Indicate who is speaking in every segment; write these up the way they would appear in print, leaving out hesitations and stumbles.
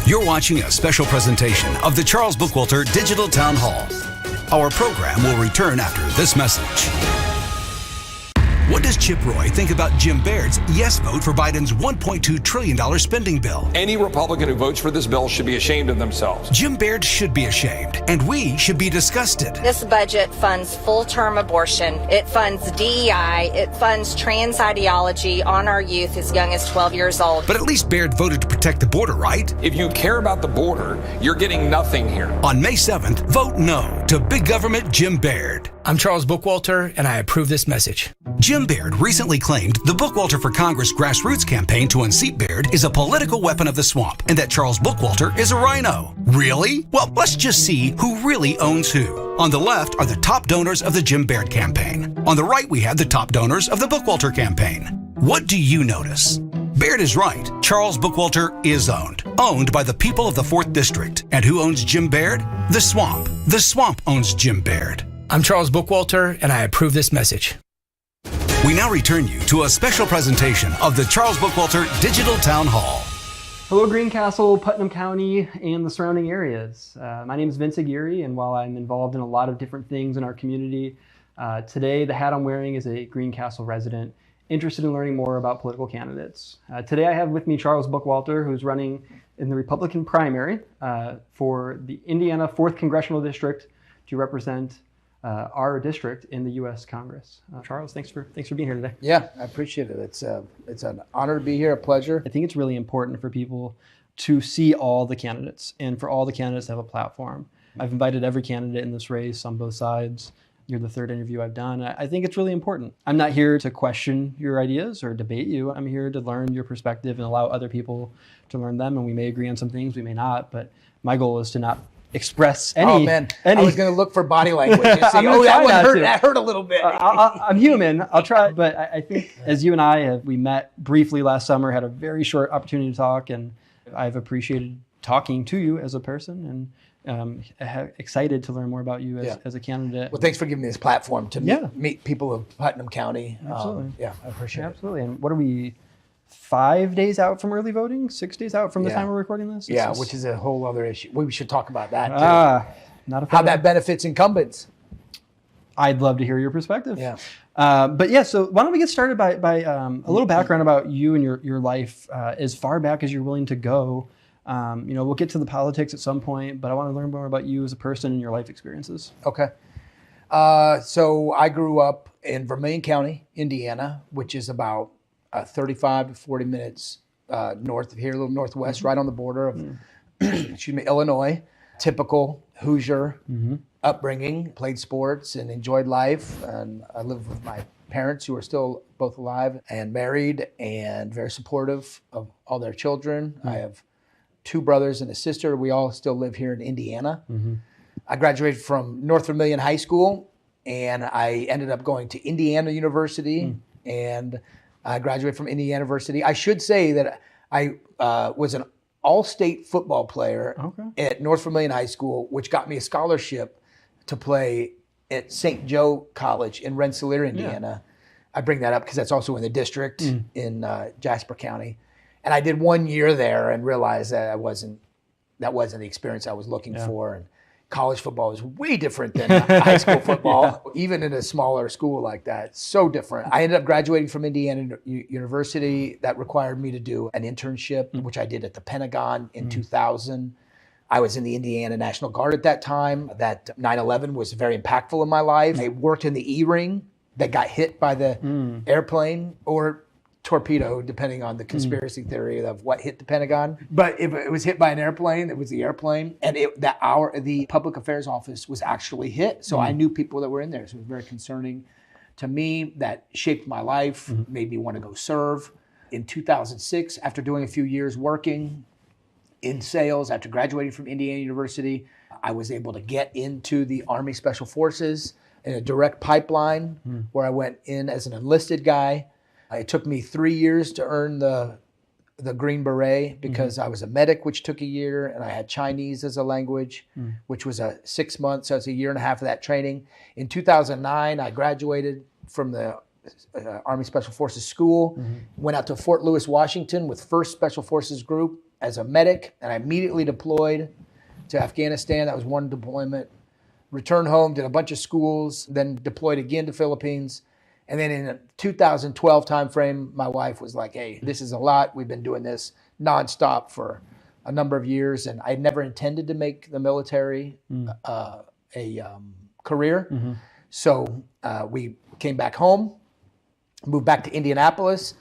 Speaker 1: You're watching a special presentation of the Charles Bookwalter Digital Town Hall. Our program will return after this message. What does Chip Roy think about Jim Baird's yes vote for Biden's $1.2 trillion spending bill?
Speaker 2: Any Republican who votes for this bill should be ashamed of themselves.
Speaker 1: Jim Baird should be ashamed, and we should be disgusted.
Speaker 3: This budget funds full-term abortion. It funds DEI. It funds trans ideology on our youth as young as 12 years old.
Speaker 1: But at least Baird voted to protect the border, right?
Speaker 2: If you care about the border, you're getting nothing here.
Speaker 1: On May 7th, vote no to big government Jim Baird.
Speaker 4: I'm Charles Bookwalter, and I approve this message.
Speaker 1: Jim Baird recently claimed the Bookwalter for Congress grassroots campaign to unseat Baird is a political weapon of the swamp and that Charles Bookwalter is a rhino. Really? Well, let's just see who really owns who. On the left are the top donors of the Jim Baird campaign. On the right, we have the top donors of the Bookwalter campaign. What do you notice? Baird is right. Charles Bookwalter is owned by the people of the 4th District. And who owns Jim Baird? The swamp. The swamp owns Jim Baird.
Speaker 4: I'm Charles Bookwalter, and I approve this message.
Speaker 1: We now return you to a special presentation of the Charles Bookwalter Digital Town Hall.
Speaker 5: Hello, Greencastle, Putnam County, and the surrounding areas. My name is Vince Aguirre, and while I'm involved in a lot of different things in our community, today the hat I'm wearing is a Greencastle resident interested in learning more about political candidates. Today I have with me Charles Bookwalter, who's running in the Republican primary for the Indiana 4th Congressional District to represent our district in the U.S. Congress. Charles, thanks for being here today.
Speaker 6: Yeah, I appreciate it. It's an honor to be here, a pleasure.
Speaker 5: I think it's really important for people to see all the candidates and for all the candidates to have a platform. I've invited every candidate in this race on both sides. You're the third interview I've done. I think it's really important. I'm not here to question your ideas or debate you. I'm here to learn your perspective and allow other people to learn them. And we may agree on some things, we may not, but my goal is to not express any.
Speaker 6: Oh man, I was going to look for body language. And say, that hurt a little bit.
Speaker 5: I'm human. I'll try. But I think as you and I we met briefly last summer, had a very short opportunity to talk, and I've appreciated talking to you as a person, and excited to learn more about you as a candidate.
Speaker 6: Well, thanks for giving me this platform to meet people of Putnam County.
Speaker 5: Absolutely.
Speaker 6: I appreciate it.
Speaker 5: Absolutely. And what are we? 5 days out from early voting? 6 days out from the time we're recording this?
Speaker 6: Which is a whole other issue. We should talk about that too.
Speaker 5: Not a
Speaker 6: how that benefits incumbents.
Speaker 5: I'd love to hear your perspective.
Speaker 6: Yeah.
Speaker 5: So why don't we get started by a little background about you and your life as far back as you're willing to go. We'll get to the politics at some point, but I want to learn more about you as a person and your life experiences.
Speaker 6: Okay. So I grew up in Vermilion County, Indiana, which is about 35 to 40 minutes north of here, a little northwest, right on the border of Illinois. Typical Hoosier upbringing, played sports and enjoyed life. And I live with my parents who are still both alive and married and very supportive of all their children. I have 2 brothers and a sister. We all still live here in Indiana. I graduated from North Vermilion High School, and I ended up going to Indiana University, and I graduated from Indiana University. I should say that I was an all-state football player at North Vermilion High School, which got me a scholarship to play at St. Joe College in Rensselaer, Indiana. I bring that up because that's also in the district in Jasper County. And I did 1 year there and realized that that wasn't the experience I was looking for. And college football is way different than high school football, even in a smaller school like that. So different. I ended up graduating from Indiana University. That required me to do an internship, which I did at the Pentagon in 2000. I was in the Indiana National Guard at that time. That 9/11 was very impactful in my life. I worked in the E-ring that got hit by the airplane or torpedo, depending on the conspiracy theory of what hit the Pentagon. But if it was hit by an airplane, it was the airplane. And the public affairs office was actually hit. So I knew people that were in there. So it was very concerning to me. That shaped my life, made me want to go serve. In 2006, after doing a few years working in sales, after graduating from Indiana University, I was able to get into the Army Special Forces in a direct pipeline where I went in as an enlisted guy. It took me 3 years to earn the Green Beret because I was a medic, which took a year, and I had Chinese as a language, which was 6 months. So it's a year and a half of that training. In 2009, I graduated from the Army Special Forces School, went out to Fort Lewis, Washington with 1st Special Forces Group as a medic, and I immediately deployed to Afghanistan. That was one deployment. Returned home, did a bunch of schools, then deployed again to Philippines. And then in a 2012 timeframe, my wife was like, hey, this is a lot. We've been doing this nonstop for a number of years, and I never intended to make the military a career.
Speaker 5: Mm-hmm.
Speaker 6: So we came back home, moved back to Indianapolis,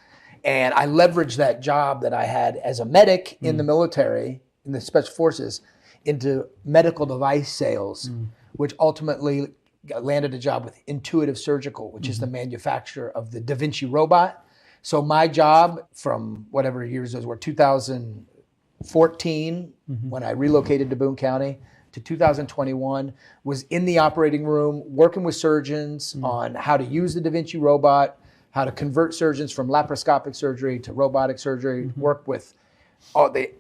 Speaker 6: and I leveraged that job that I had as a medic in the military, in the Special Forces, into medical device sales, which ultimately landed a job with Intuitive Surgical, which is the manufacturer of the Da Vinci robot. So my job from whatever years those were, 2014, when I relocated to Boone County, to 2021, was in the operating room working with surgeons on how to use the Da Vinci robot, how to convert surgeons from laparoscopic surgery to robotic surgery, work with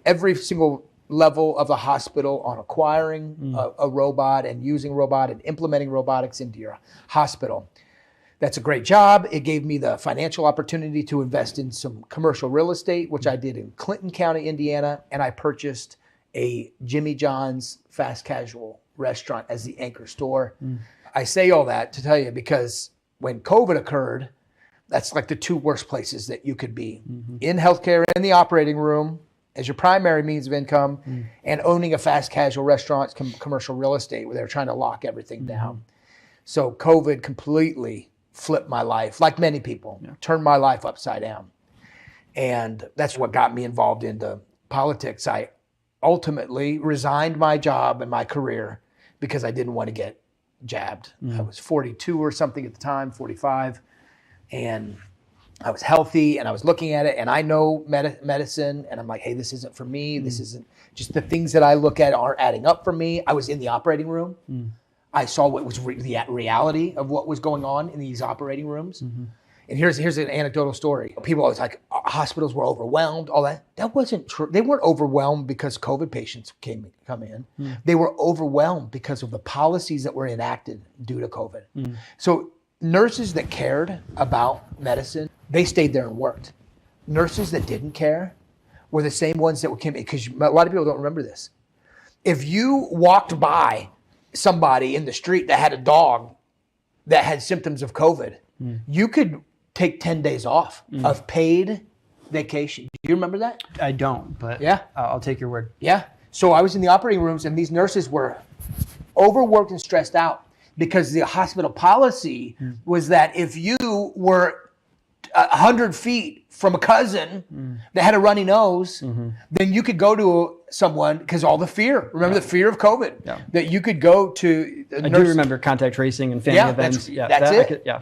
Speaker 6: every single level of the hospital on acquiring a robot and using robot and implementing robotics into your hospital. That's a great job. It gave me the financial opportunity to invest in some commercial real estate, which I did in Clinton County, Indiana, and I purchased a Jimmy John's fast casual restaurant as the anchor store. I say all that to tell you because when COVID occurred, that's like the two worst places that you could be. In healthcare, in the operating room, as your primary means of income, and owning a fast casual restaurant, commercial real estate, where they're trying to lock everything down. So COVID completely flipped my life, like many people, turned my life upside down. And that's what got me involved into politics. I ultimately resigned my job and my career because I didn't want to get jabbed. I was 42 or something at the time, 45, and I was healthy and I was looking at it, and I know medicine, and I'm like, hey, this isn't for me. This isn't, just the things that I look at aren't adding up for me. I was in the operating room. I saw what was the reality of what was going on in these operating rooms. And here's an anecdotal story. People always like, hospitals were overwhelmed, all that. That wasn't true. They weren't overwhelmed because COVID patients come in. They were overwhelmed because of the policies that were enacted due to COVID. So nurses that cared about medicine, they stayed there and worked. Nurses that didn't care were the same ones that came in, because a lot of people don't remember this. If you walked by somebody in the street that had a dog that had symptoms of COVID, you could take 10 days off of paid vacation. Do you remember that?
Speaker 5: I don't, but
Speaker 6: Yeah.
Speaker 5: I'll take your word.
Speaker 6: Yeah. So I was in the operating rooms, and these nurses were overworked and stressed out because the hospital policy was that if you were 100 feet from a cousin that had a runny nose, then you could go to someone, because all the fear. Remember the fear of COVID?
Speaker 5: Yeah.
Speaker 6: That you could go to a
Speaker 5: I
Speaker 6: nurse.
Speaker 5: do remember contact tracing and family events.
Speaker 6: That's it.
Speaker 5: Yeah.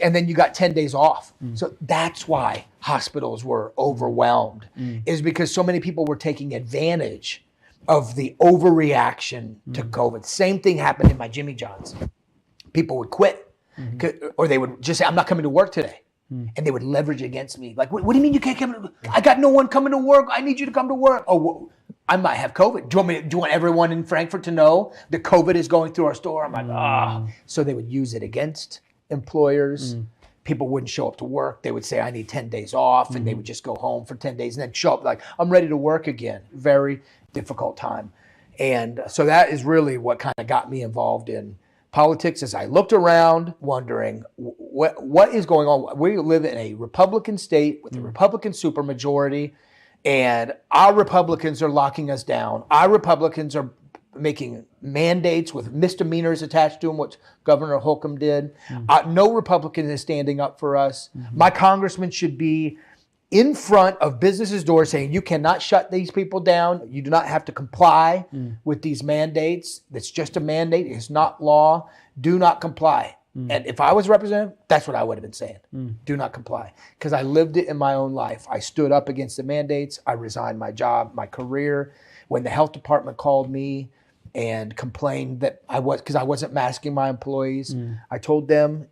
Speaker 6: And then you got 10 days off. So that's why hospitals were overwhelmed, is because so many people were taking advantage of the overreaction to COVID. Same thing happened in my Jimmy John's. People would quit, or they would just say, I'm not coming to work today. And they would leverage it against me. Like, what do you mean you can't come? I got no one coming to work. I need you to come to work. Oh, I might have COVID. Do you want everyone in Frankfurt to know that COVID is going through our store? I'm like, So they would use it against employers. People wouldn't show up to work. They would say, I need 10 days off. And they would just go home for 10 days and then show up like, I'm ready to work again. Very difficult time. And so that is really what kind of got me involved in politics, as I looked around wondering what is going on. We live in a Republican state with a Republican supermajority, and our Republicans are locking us down. Our Republicans are making mandates with misdemeanors attached to them, which Governor Holcomb did. No Republican is standing up for us. My congressman should be in front of businesses' doors saying, you cannot shut these people down. You do not have to comply with these mandates. It's just a mandate. It's not law. Do not comply. And if I was representative, that's what I would have been saying. Do not comply. Because I lived it in my own life. I stood up against the mandates. I resigned my job, my career. When the health department called me and complained that because I wasn't masking my employees, I told them,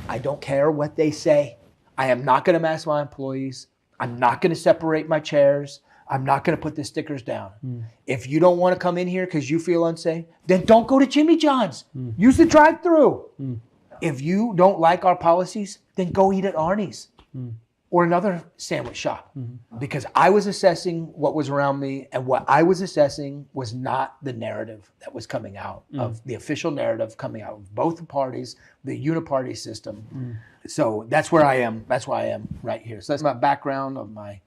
Speaker 6: I don't care what they say. I am not going to mask my employees. I'm not going to separate my chairs. I'm not going to put the stickers down. If you don't want to come in here because you feel unsafe, then don't go to Jimmy John's. Use the drive-through. If you don't like our policies, then go eat at Arnie's or another sandwich shop, because I was assessing what was around me, and what I was assessing was not the narrative that was coming out of the official narrative coming out of both the parties, the uniparty system. So that's where I am. That's why I am right here. So that's my background of my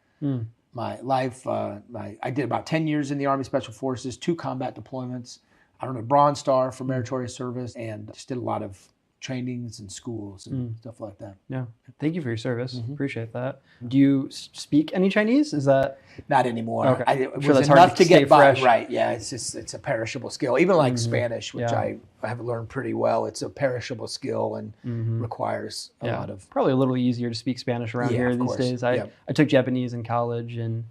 Speaker 6: life. I did about 10 years in the Army Special Forces, 2 combat deployments. I earned a Bronze Star for meritorious service, and just did a lot of trainings and schools and stuff like that.
Speaker 5: Yeah. Thank you for your service. Appreciate that. Do you speak any Chinese? Is that
Speaker 6: Not anymore.
Speaker 5: Okay.
Speaker 6: It
Speaker 5: I'm sure
Speaker 6: was
Speaker 5: that's hard
Speaker 6: enough
Speaker 5: to
Speaker 6: to
Speaker 5: stay
Speaker 6: get by.
Speaker 5: fresh.
Speaker 6: Right. Yeah. It's a perishable skill. Even like Spanish, which
Speaker 5: Yeah.
Speaker 6: I have learned pretty well. It's a perishable skill and requires a lot of.
Speaker 5: probably a little easier to speak Spanish around
Speaker 6: Yeah,
Speaker 5: here
Speaker 6: of
Speaker 5: these
Speaker 6: course.
Speaker 5: days.
Speaker 6: Yeah.
Speaker 5: I took Japanese in college, and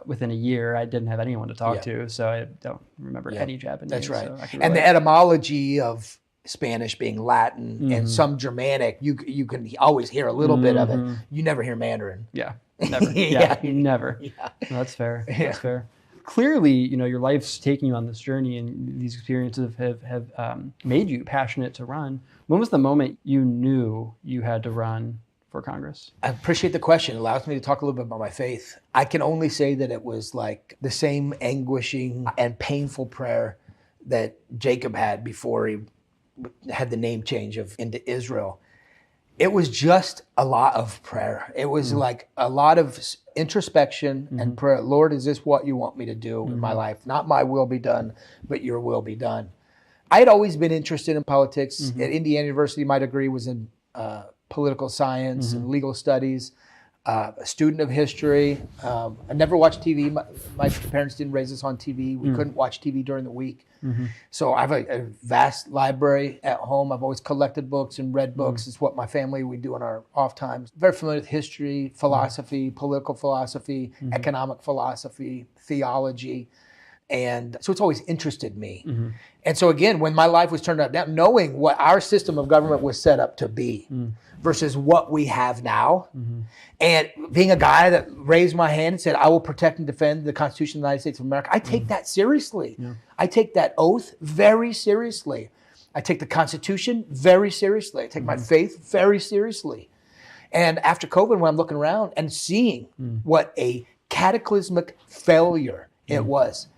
Speaker 5: within a year I didn't have anyone to talk
Speaker 6: Yeah.
Speaker 5: to, so I don't remember any Japanese.
Speaker 6: That's right.
Speaker 5: So I can
Speaker 6: And the
Speaker 5: relate.
Speaker 6: etymology of Spanish being Latin and some Germanic, you can always hear a little bit of it. You never hear Mandarin.
Speaker 5: Yeah, never.
Speaker 6: Yeah.
Speaker 5: Never. That's fair. That's fair. Clearly, your life's taking you on this journey, and these experiences have made you passionate to run. When was the moment you knew you had to run for Congress?
Speaker 6: I appreciate the question. It allows me to talk a little bit about my faith. I can only say that it was like the same anguishing and painful prayer that Jacob had before he had the name change into Israel. It was just a lot of prayer. It was like a lot of introspection and prayer. Lord, is this what you want me to do in my life? Not my will be done, but your will be done. I had always been interested in politics. At Indiana University, my degree was in political science and legal studies. A student of history. I never watched TV. My parents didn't raise us on TV. We couldn't watch TV during the week. So I have a vast library at home. I've always collected books and read books. It's what my family, we do in our off times. Very familiar with history, philosophy, political philosophy, economic philosophy, theology. And so it's always interested me. And so again, when my life was turned upside down, knowing what our system of government was set up to be versus what we have now, and being a guy that raised my hand and said, I will protect and defend the Constitution of the United States of America, I take that seriously. I take that oath very seriously. I take the Constitution very seriously. I take my faith very seriously. And after COVID, when I'm looking around and seeing what a cataclysmic failure it was,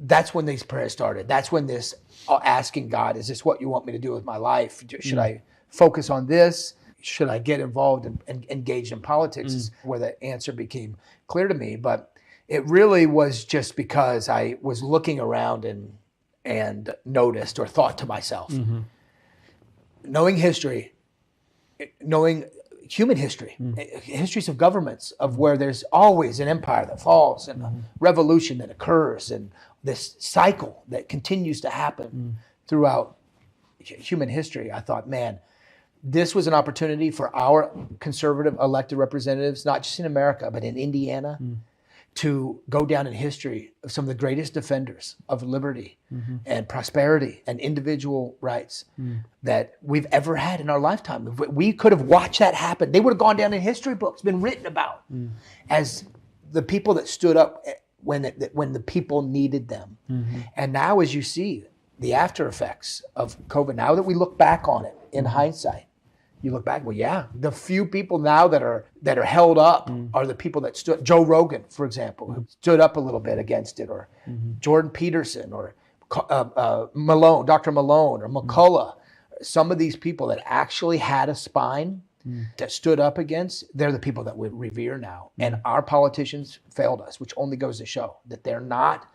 Speaker 6: that's when these prayers started. That's when this asking God, is this what you want me to do with my life? Should I focus on this? Should I get involved and engaged in politics? Is where the answer became clear to me. But it really was just because I was looking around and noticed or thought to myself, knowing history, knowing human history, histories of governments, of where there's always an empire that falls and a revolution that occurs, and this cycle that continues to happen throughout human history. I thought, man, this was an opportunity for our conservative elected representatives, not just in America, but in Indiana, to go down in history of some of the greatest defenders of liberty and prosperity and individual rights that we've ever had in our lifetime. If we could have watched that happen, they would have gone down in history books, been written about as the people that stood up when the people needed them. And now, as you see the after effects of COVID, now that we look back on it in hindsight, you look back, well, yeah, the few people now that are held up are the people that stood. Joe Rogan, for example, who stood up a little bit against it, or Jordan Peterson, or Malone, Dr. Malone, or McCullough. Some of these people that actually had a spine that stood up against, they're the people that we revere now. And our politicians failed us, which only goes to show that they're not.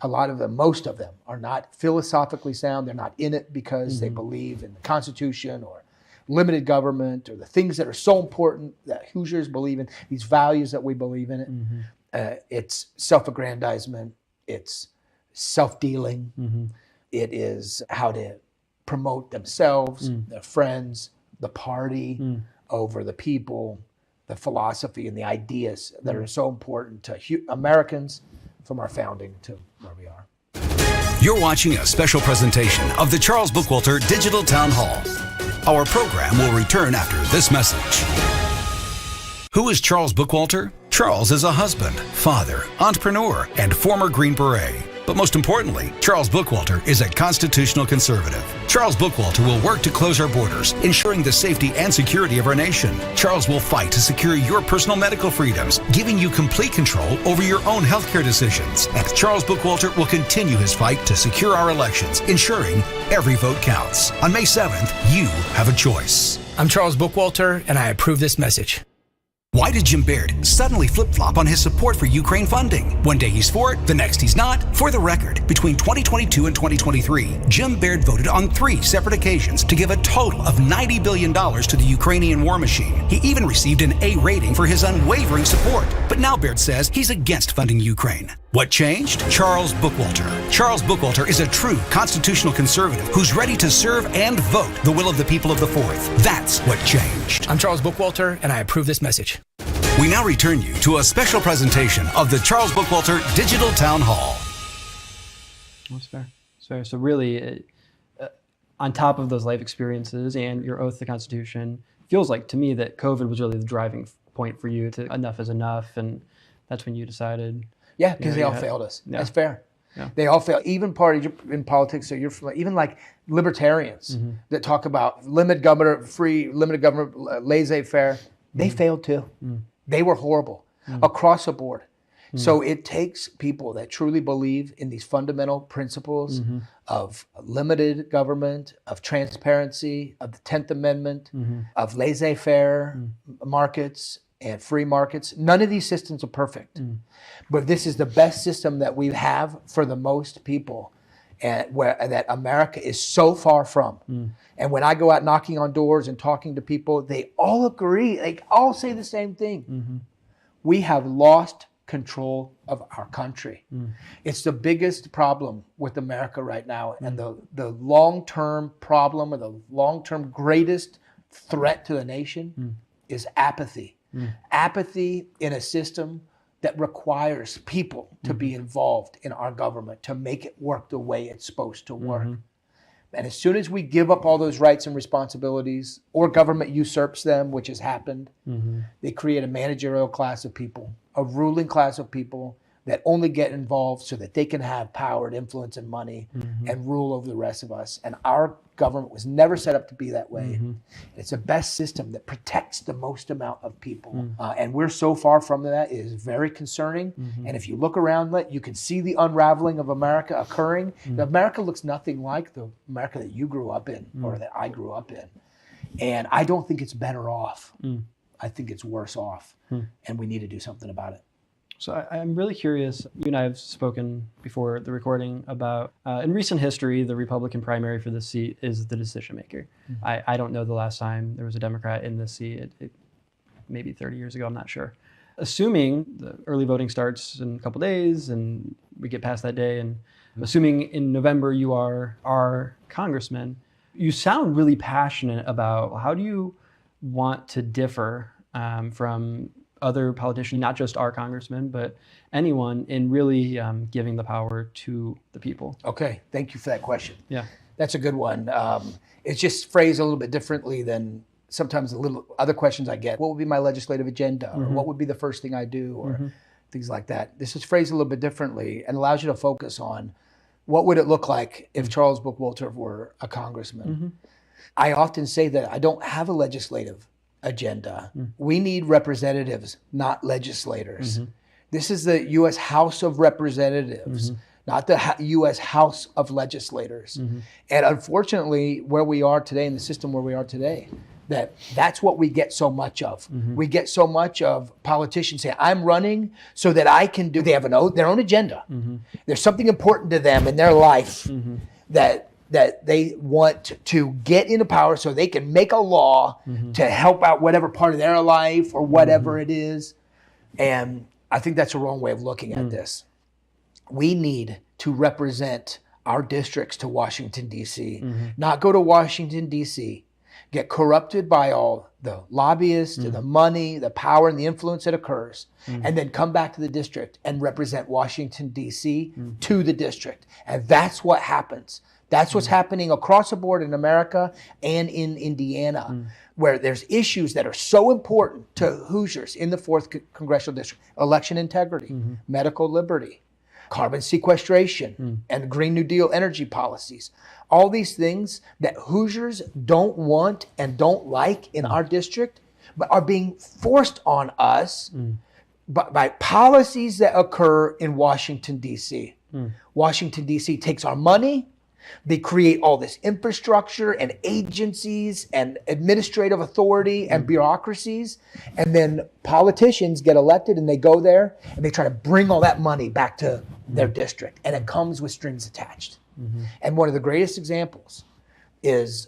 Speaker 6: A lot of them, most of them, are not philosophically sound. They're not in it because they believe in the Constitution or limited government or the things that are so important that Hoosiers believe in, these values that we believe in it. It's self-aggrandizement. It's self-dealing. It is how to promote themselves, their friends, the party over the people, the philosophy and the ideas that are so important to Americans from our founding to where we are.
Speaker 1: You're watching a special presentation of the Charles Bookwalter Digital Town Hall. Our program will return after this message. Who is Charles Bookwalter? Charles is a husband, father, entrepreneur, and former Green Beret. But most importantly, Charles Bookwalter is a constitutional conservative. Charles Bookwalter will work to close our borders, ensuring the safety and security of our nation. Charles will fight to secure your personal medical freedoms, giving you complete control over your own healthcare decisions. And Charles Bookwalter will continue his fight to secure our elections, ensuring every vote counts. On May 7th, you have a choice.
Speaker 4: I'm Charles Bookwalter, and I approve this message.
Speaker 1: Why did Jim Baird suddenly flip-flop on his support for Ukraine funding? One day he's for it, the next he's not. For the record, between 2022 and 2023, Jim Baird voted on 3 separate occasions to give a total of $90 billion to the Ukrainian war machine. He even received an A rating for his unwavering support. But now Baird says he's against funding Ukraine. What changed? Charles Bookwalter. Charles Bookwalter is a true constitutional conservative who's ready to serve and vote the will of the people of the Fourth. That's what changed.
Speaker 4: I'm Charles Bookwalter, and I approve this message.
Speaker 1: We now return you to a special presentation of the Charles Bookwalter Digital Town Hall.
Speaker 5: That's fair. That's fair. So really, on top of those life experiences and your oath to the Constitution, feels like to me that COVID was really the driving point for you to enough is enough, and that's when you decided.
Speaker 6: Yeah, because they all failed us.
Speaker 5: Yeah.
Speaker 6: That's fair.
Speaker 5: Yeah.
Speaker 6: They all fail. Even parties in politics, so even like libertarians that talk about limited government, laissez-faire, they failed too. They were horrible across the board. So it takes people that truly believe in these fundamental principles of limited government, of transparency, of the 10th Amendment, of laissez-faire markets and free markets. None of these systems are perfect. But this is the best system that we have for the most people, and that America is so far from. And when I go out knocking on doors and talking to people, they all agree. They all say the same thing. We have lost control of our country. It's the biggest problem with America right now. And the long-term problem, or the long-term greatest threat to the nation is apathy. Apathy in a system that requires people to be involved in our government to make it work the way it's supposed to work. And as soon as we give up all those rights and responsibilities, or government usurps them, which has happened, they create a managerial class of people, a ruling class of people that only get involved so that they can have power and influence and money and rule over the rest of us. And our government was never set up to be that way. It's the best system that protects the most amount of people. And we're so far from that. It is very concerning. And if you look around, you can see the unraveling of America occurring. America looks nothing like the America that you grew up in or that I grew up in. And I don't think it's better off. I think it's worse off. And we need to do something about it.
Speaker 5: So I'm really curious, you and I have spoken before the recording about, in recent history, the Republican primary for this seat is the decision maker. I don't know the last time there was a Democrat in this seat, maybe 30 years ago, I'm not sure. Assuming the early voting starts in a couple days and we get past that day, and assuming in November you are our congressman, you sound really passionate about how do you want to differ from other politicians, not just our congressman, but anyone, in really giving the power to the people.
Speaker 6: Okay, thank you for that question.
Speaker 5: Yeah.
Speaker 6: That's a good one. It's just phrased a little bit differently than sometimes the little other questions I get. What would be my legislative agenda? Or what would be the first thing I do? Or things like that. This is phrased a little bit differently and allows you to focus on what would it look like if Charles Bookwalter were a congressman. I often say that I don't have a legislative agenda. We need representatives, not legislators. This is the U.S. House of Representatives, not the U.S. House of Legislators. And unfortunately, where we are today, in the system where we are today, that's what we get so much of. We get so much of politicians saying, I'm running so that I can do, they have their own agenda. There's something important to them in their life that they want to get into power so they can make a law to help out whatever part of their life or whatever it is. And I think that's a wrong way of looking at this. We need to represent our districts to Washington, D.C., not go to Washington, D.C., get corrupted by all the lobbyists, the money, the power, and the influence that occurs, and then come back to the district and represent Washington, D.C. to the district. And that's what happens. That's what's happening across the board in America and in Indiana, where there's issues that are so important to Hoosiers in the 4th Congressional District: election integrity, medical liberty, carbon sequestration, and Green New Deal energy policies. All these things that Hoosiers don't want and don't like in our district, but are being forced on us by policies that occur in Washington, D.C. Washington, D.C. takes our money. They create all this infrastructure and agencies and administrative authority and bureaucracies. And then politicians get elected and they go there and they try to bring all that money back to their district. And it comes with strings attached. And one of the greatest examples is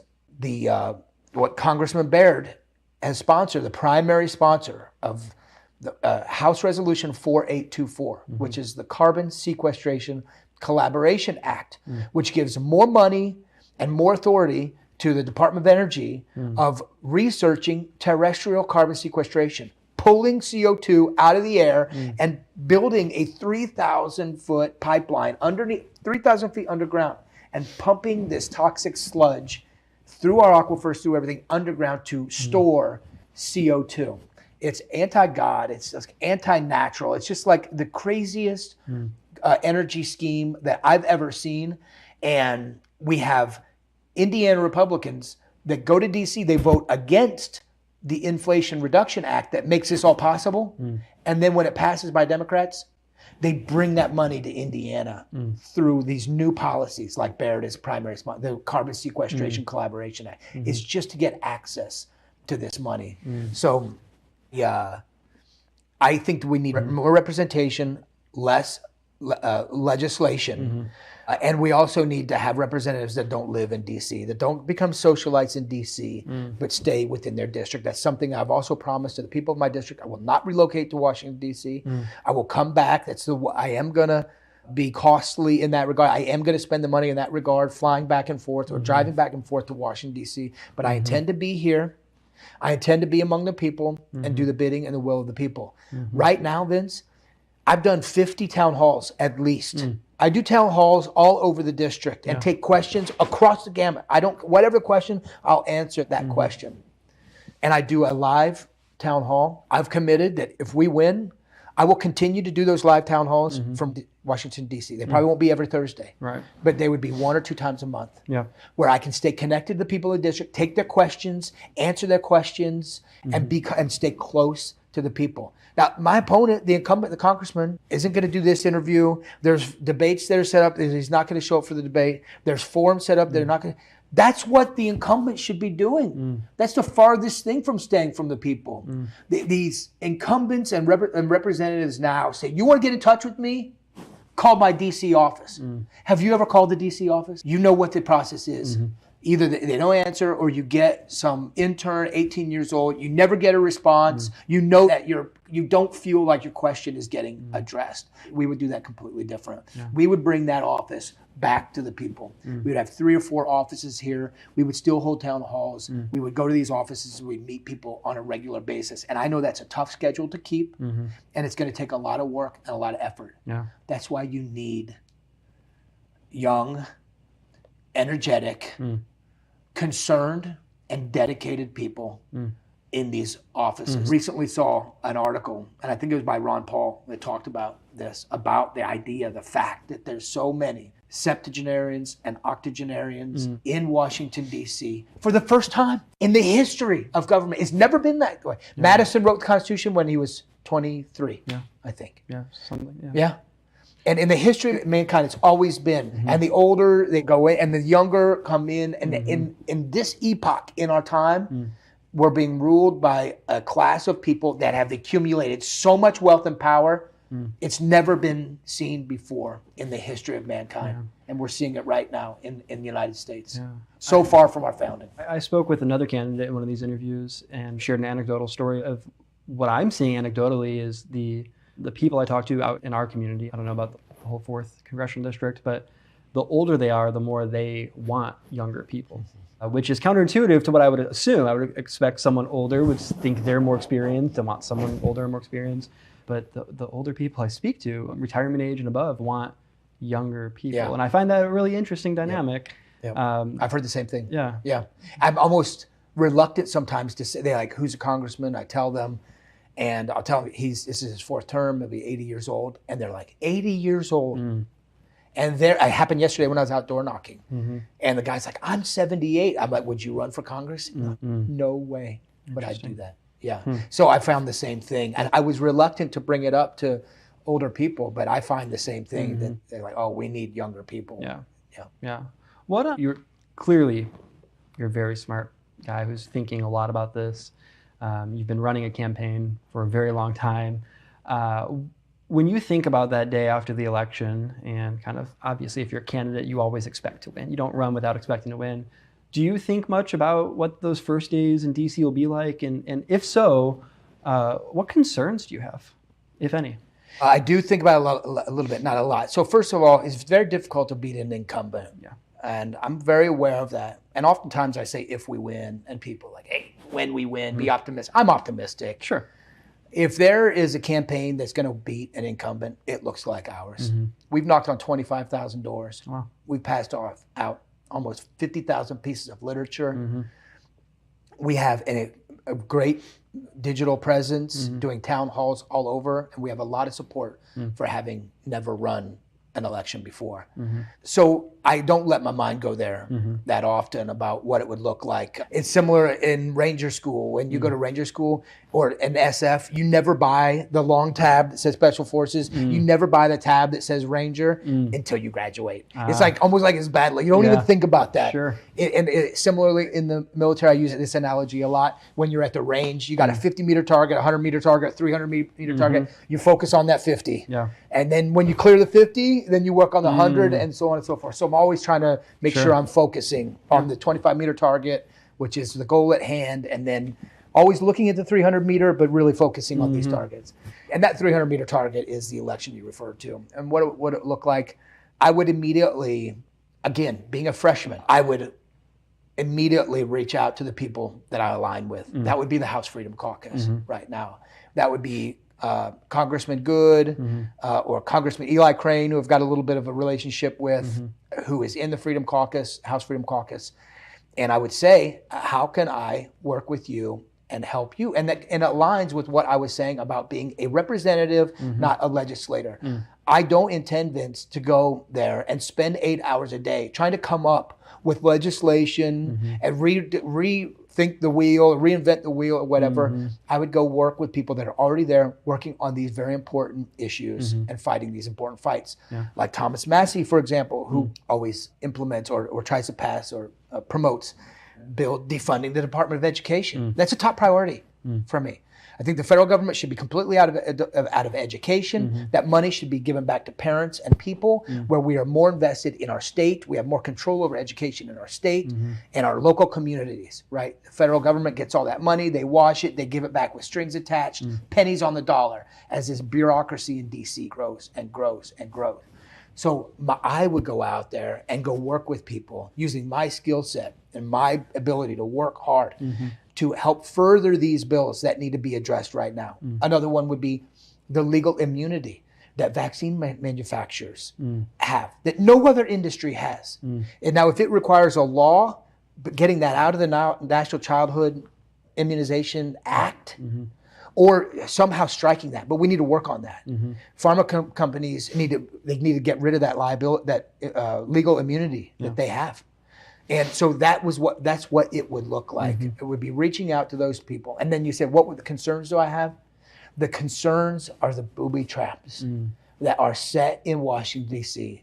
Speaker 6: what Congressman Baird has sponsored, the primary sponsor of the House Resolution 4824, which is the Carbon Sequestration Collaboration Act, which gives more money and more authority to the Department of Energy of researching terrestrial carbon sequestration, pulling CO2 out of the air and building a 3,000-foot pipeline underneath, 3,000 feet underground, and pumping this toxic sludge through our aquifers, through everything underground to store CO2. It's anti-God. It's just anti-natural. It's just like the craziest energy scheme that I've ever seen. And we have Indiana Republicans that go to D.C., they vote against the Inflation Reduction Act that makes this all possible. And then when it passes by Democrats, they bring that money to Indiana through these new policies like Baird is primary sponsor, the Carbon Sequestration Collaboration Act. It's just to get access to this money. So, yeah, I think we need more representation, less legislation. And we also need to have representatives that don't live in D.C., that don't become socialites in D.C., but stay within their district. That's something I've also promised to the people of my district. I will not relocate to Washington, D.C. I will come back. I am going to be costly in that regard. I am going to spend the money in that regard, flying back and forth or driving back and forth to Washington, D.C. But I intend to be here. I intend to be among the people and do the bidding and the will of the people. Right now, Vince, I've done 50 town halls at least. I do town halls all over the district and take questions across the gamut. Whatever the question, I'll answer that question. And I do a live town hall. I've committed that if we win, I will continue to do those live town halls from Washington, D.C. They probably won't be every Thursday, but they would be 1 or 2 times a month where I can stay connected to the people of the district, take their questions, answer their questions, and stay close to the people. Now, my opponent, the incumbent, the congressman, isn't going to do this interview. There's debates that are set up. He's not going to show up for the debate. There's forums set up. They're not going to. That's what the incumbent should be doing. That's the farthest thing from staying from the people. These incumbents and representatives now say, you want to get in touch with me? Call my D.C. office. Have you ever called the D.C. office? You know what the process is. Either they don't answer or you get some intern, 18 years old. You never get a response. You know that you don't feel like your question is getting addressed. We would do that completely different. We would bring that office back to the people. We would have 3 or 4 offices here. We would still hold town halls. We would go to these offices and we'd meet people on a regular basis. And I know that's a tough schedule to keep, and it's going to take a lot of work and a lot of effort. That's why you need young, energetic, concerned, and dedicated people in these offices. Recently saw an article, and I think it was by Ron Paul, that talked about this, about the idea, the fact that there's so many septuagenarians and octogenarians in Washington, D.C. for the first time in the history of government. It's never been that way. Madison wrote the Constitution when he was 23, I think. And in the history of mankind, it's always been. And the older they go in, and the younger come in. And in this epoch in our time, we're being ruled by a class of people that have accumulated so much wealth and power. It's never been seen before in the history of mankind. And we're seeing it right now in the United States. So far from our founding.
Speaker 5: I spoke with another candidate in one of these interviews and shared an anecdotal story of what I'm seeing anecdotally is the people I talk to out in our community. I don't know about the whole 4th Congressional District, but the older they are, the more they want younger people, which is counterintuitive to what I would assume. I would expect someone older would think they're more experienced and want someone older and more experienced. But the older people I speak to, retirement age and above, want younger people.
Speaker 6: Yeah.
Speaker 5: And I find that a really interesting dynamic.
Speaker 6: Yeah. I've heard the same thing.
Speaker 5: Yeah.
Speaker 6: Yeah. I'm almost reluctant sometimes to say, they're like, who's a congressman? I tell them, and I'll tell them this is his fourth term, he'll be 80 years old. And they're like, 80 years old. And it happened yesterday when I was outdoor knocking. And the guy's like, I'm 78. I'm like, would you run for Congress? Like, no way would I do that. Yeah. So I found the same thing. And I was reluctant to bring it up to older people, but I find the same thing, that they're like, oh, we need younger people.
Speaker 5: Yeah. You're clearly, you're a very smart guy who's thinking a lot about this. You've been running a campaign for a very long time. When you think about that day after the election, and kind of obviously if you're a candidate, you always expect to win. You don't run without expecting to win. Do you think much about what those first days in DC will be like? And if so, what concerns do you have, if any?
Speaker 6: I do think about it a little bit, not a lot. So first of all, it's very difficult to beat an incumbent.
Speaker 5: Yeah.
Speaker 6: And I'm very aware of that. And oftentimes I say, if we win, and people are like, hey, when we win, be optimistic. I'm optimistic.
Speaker 5: Sure.
Speaker 6: If there is a campaign that's going to beat an incumbent, it looks like ours. We've knocked on 25,000 doors.
Speaker 5: Wow.
Speaker 6: We've passed out almost 50,000 pieces of literature. We have a great digital presence, doing town halls all over, and we have a lot of support for having never run an election before. So I don't let my mind go there that often about what it would look like. It's similar in Ranger School. When you go to Ranger School or an SF, you never buy the long tab that says Special Forces. You never buy the tab that says Ranger until you graduate. It's like almost like it's bad. You don't even think about that.
Speaker 5: Sure.
Speaker 6: Similarly in the military, I use this analogy a lot. When you're at the range, you got a 50-meter target, 100-meter target, 300-meter target. You focus on that 50.
Speaker 5: Yeah.
Speaker 6: And then when you clear the 50, then you work on the 100 and so on and so forth. So I'm always trying to make sure I'm focusing on the 25-meter target, which is the goal at hand, and then always looking at the 300-meter, but really focusing on these targets. And that 300-meter target is the election you referred to. And what would it look like? I would immediately, again, being a freshman, I would immediately reach out to the people that I align with. That would be the House Freedom Caucus right now. That would be Congressman Good or Congressman Eli Crane, who I've got a little bit of a relationship with, who is in the Freedom Caucus, House Freedom Caucus. And I would say, how can I work with you and help you? And it aligns with what I was saying about being a representative, not a legislator. I don't intend, Vince, to go there and spend 8 hours a day trying to come up with legislation and rethink the wheel, reinvent the wheel, or whatever. I would go work with people that are already there working on these very important issues and fighting these important fights. Like Thomas Massey, for example, who always implements or tries to pass or promotes bill defunding the Department of Education. That's a top priority for me. I think the federal government should be completely out of education. That money should be given back to parents and people, where we are more invested in our state. We have more control over education in our state and our local communities, right? The federal government gets all that money, they wash it, they give it back with strings attached, pennies on the dollar, as this bureaucracy in DC grows and grows and grows. So I would go out there and go work with people using my skill set and my ability to work hard to help further these bills that need to be addressed right now. Another one would be the legal immunity that vaccine manufacturers have, that no other industry has. And now if it requires a law, but getting that out of the National Childhood Immunization Act, or somehow striking that, but we need to work on that. Pharma companies need to get rid of that liability, that legal immunity that they have. And so that's what it would look like. It would be reaching out to those people. And then you said, what were the concerns do I have? The concerns are the booby traps that are set in Washington, D.C.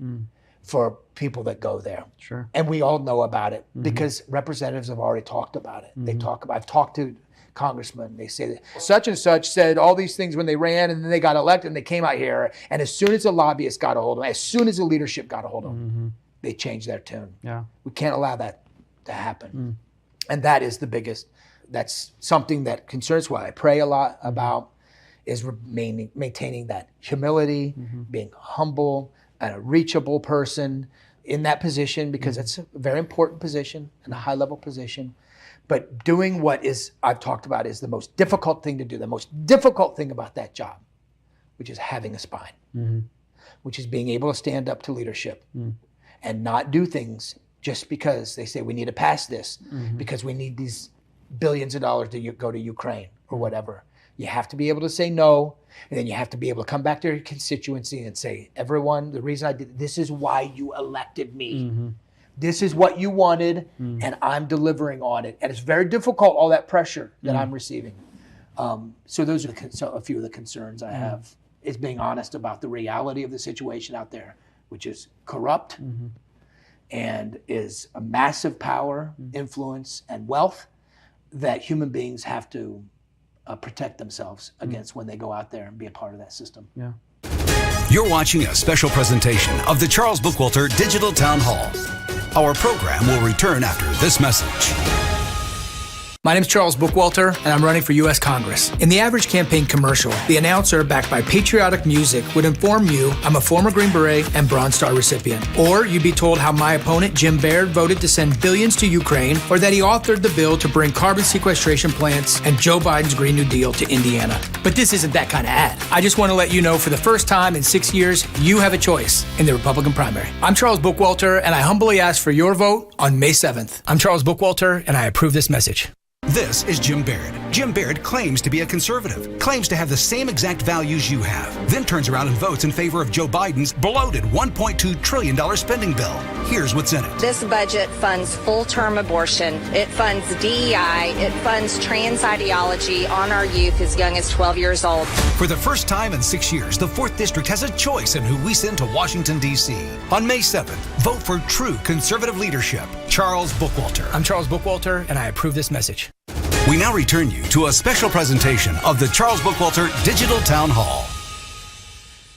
Speaker 6: for people that go there.
Speaker 5: Sure.
Speaker 6: And we all know about it because representatives have already talked about it. I've talked to congressmen, they say that such and such said all these things when they ran, and then they got elected and they came out here, and as soon as the lobbyists got a hold of them, as soon as the leadership got a hold of them, they changed their tune. We can't allow that to happen. And that is the biggest, that's something that concerns what I pray a lot about, is maintaining that humility, being humble and a reachable person, in that position because it's a very important position and a high-level position. But doing what is I've talked about is the most difficult thing to do. The most difficult thing about that job, which is having a spine, which is being able to stand up to leadership and not do things just because they say we need to pass this because we need these billions of dollars to go to Ukraine or whatever. You have to be able to say no, and then you have to be able to come back to your constituency and say, everyone, the reason I did this is why you elected me. This is what you wanted, and I'm delivering on it. And it's very difficult, all that pressure that I'm receiving. So those are a few of the concerns I have, is being honest about the reality of the situation out there, which is corrupt and is a massive power, influence, and wealth that human beings have to protect themselves against when they go out there and be a part of that system.
Speaker 5: Yeah.
Speaker 1: You're watching a special presentation of the Charles Bookwalter Digital Town Hall. Our program will return after this message.
Speaker 4: My name is Charles Bookwalter, and I'm running for U.S. Congress. In the average campaign commercial, the announcer, backed by patriotic music, would inform you I'm a former Green Beret and Bronze Star recipient. Or you'd be told how my opponent, Jim Baird, voted to send billions to Ukraine, or that he authored the bill to bring carbon sequestration plants and Joe Biden's Green New Deal to Indiana. But this isn't that kind of ad. I just want to let you know, for the first time in 6 years, you have a choice in the Republican primary. I'm Charles Bookwalter, and I humbly ask for your vote on May 7th. I'm Charles Bookwalter, and I approve this message.
Speaker 1: This is Jim Baird. Jim Baird claims to be a conservative, claims to have the same exact values you have, then turns around and votes in favor of Joe Biden's bloated $1.2 trillion spending bill. Here's what's in it.
Speaker 3: This budget funds full-term abortion. It funds DEI. It funds trans ideology on our youth as young as 12 years old.
Speaker 1: For the first time in 6 years, the 4th District has a choice in who we send to Washington, D.C. On May 7th, vote for true conservative leadership. Charles Bookwalter.
Speaker 4: I'm Charles Bookwalter, and I approve this message.
Speaker 1: We now return you to a special presentation of the Charles Bookwalter Digital Town Hall.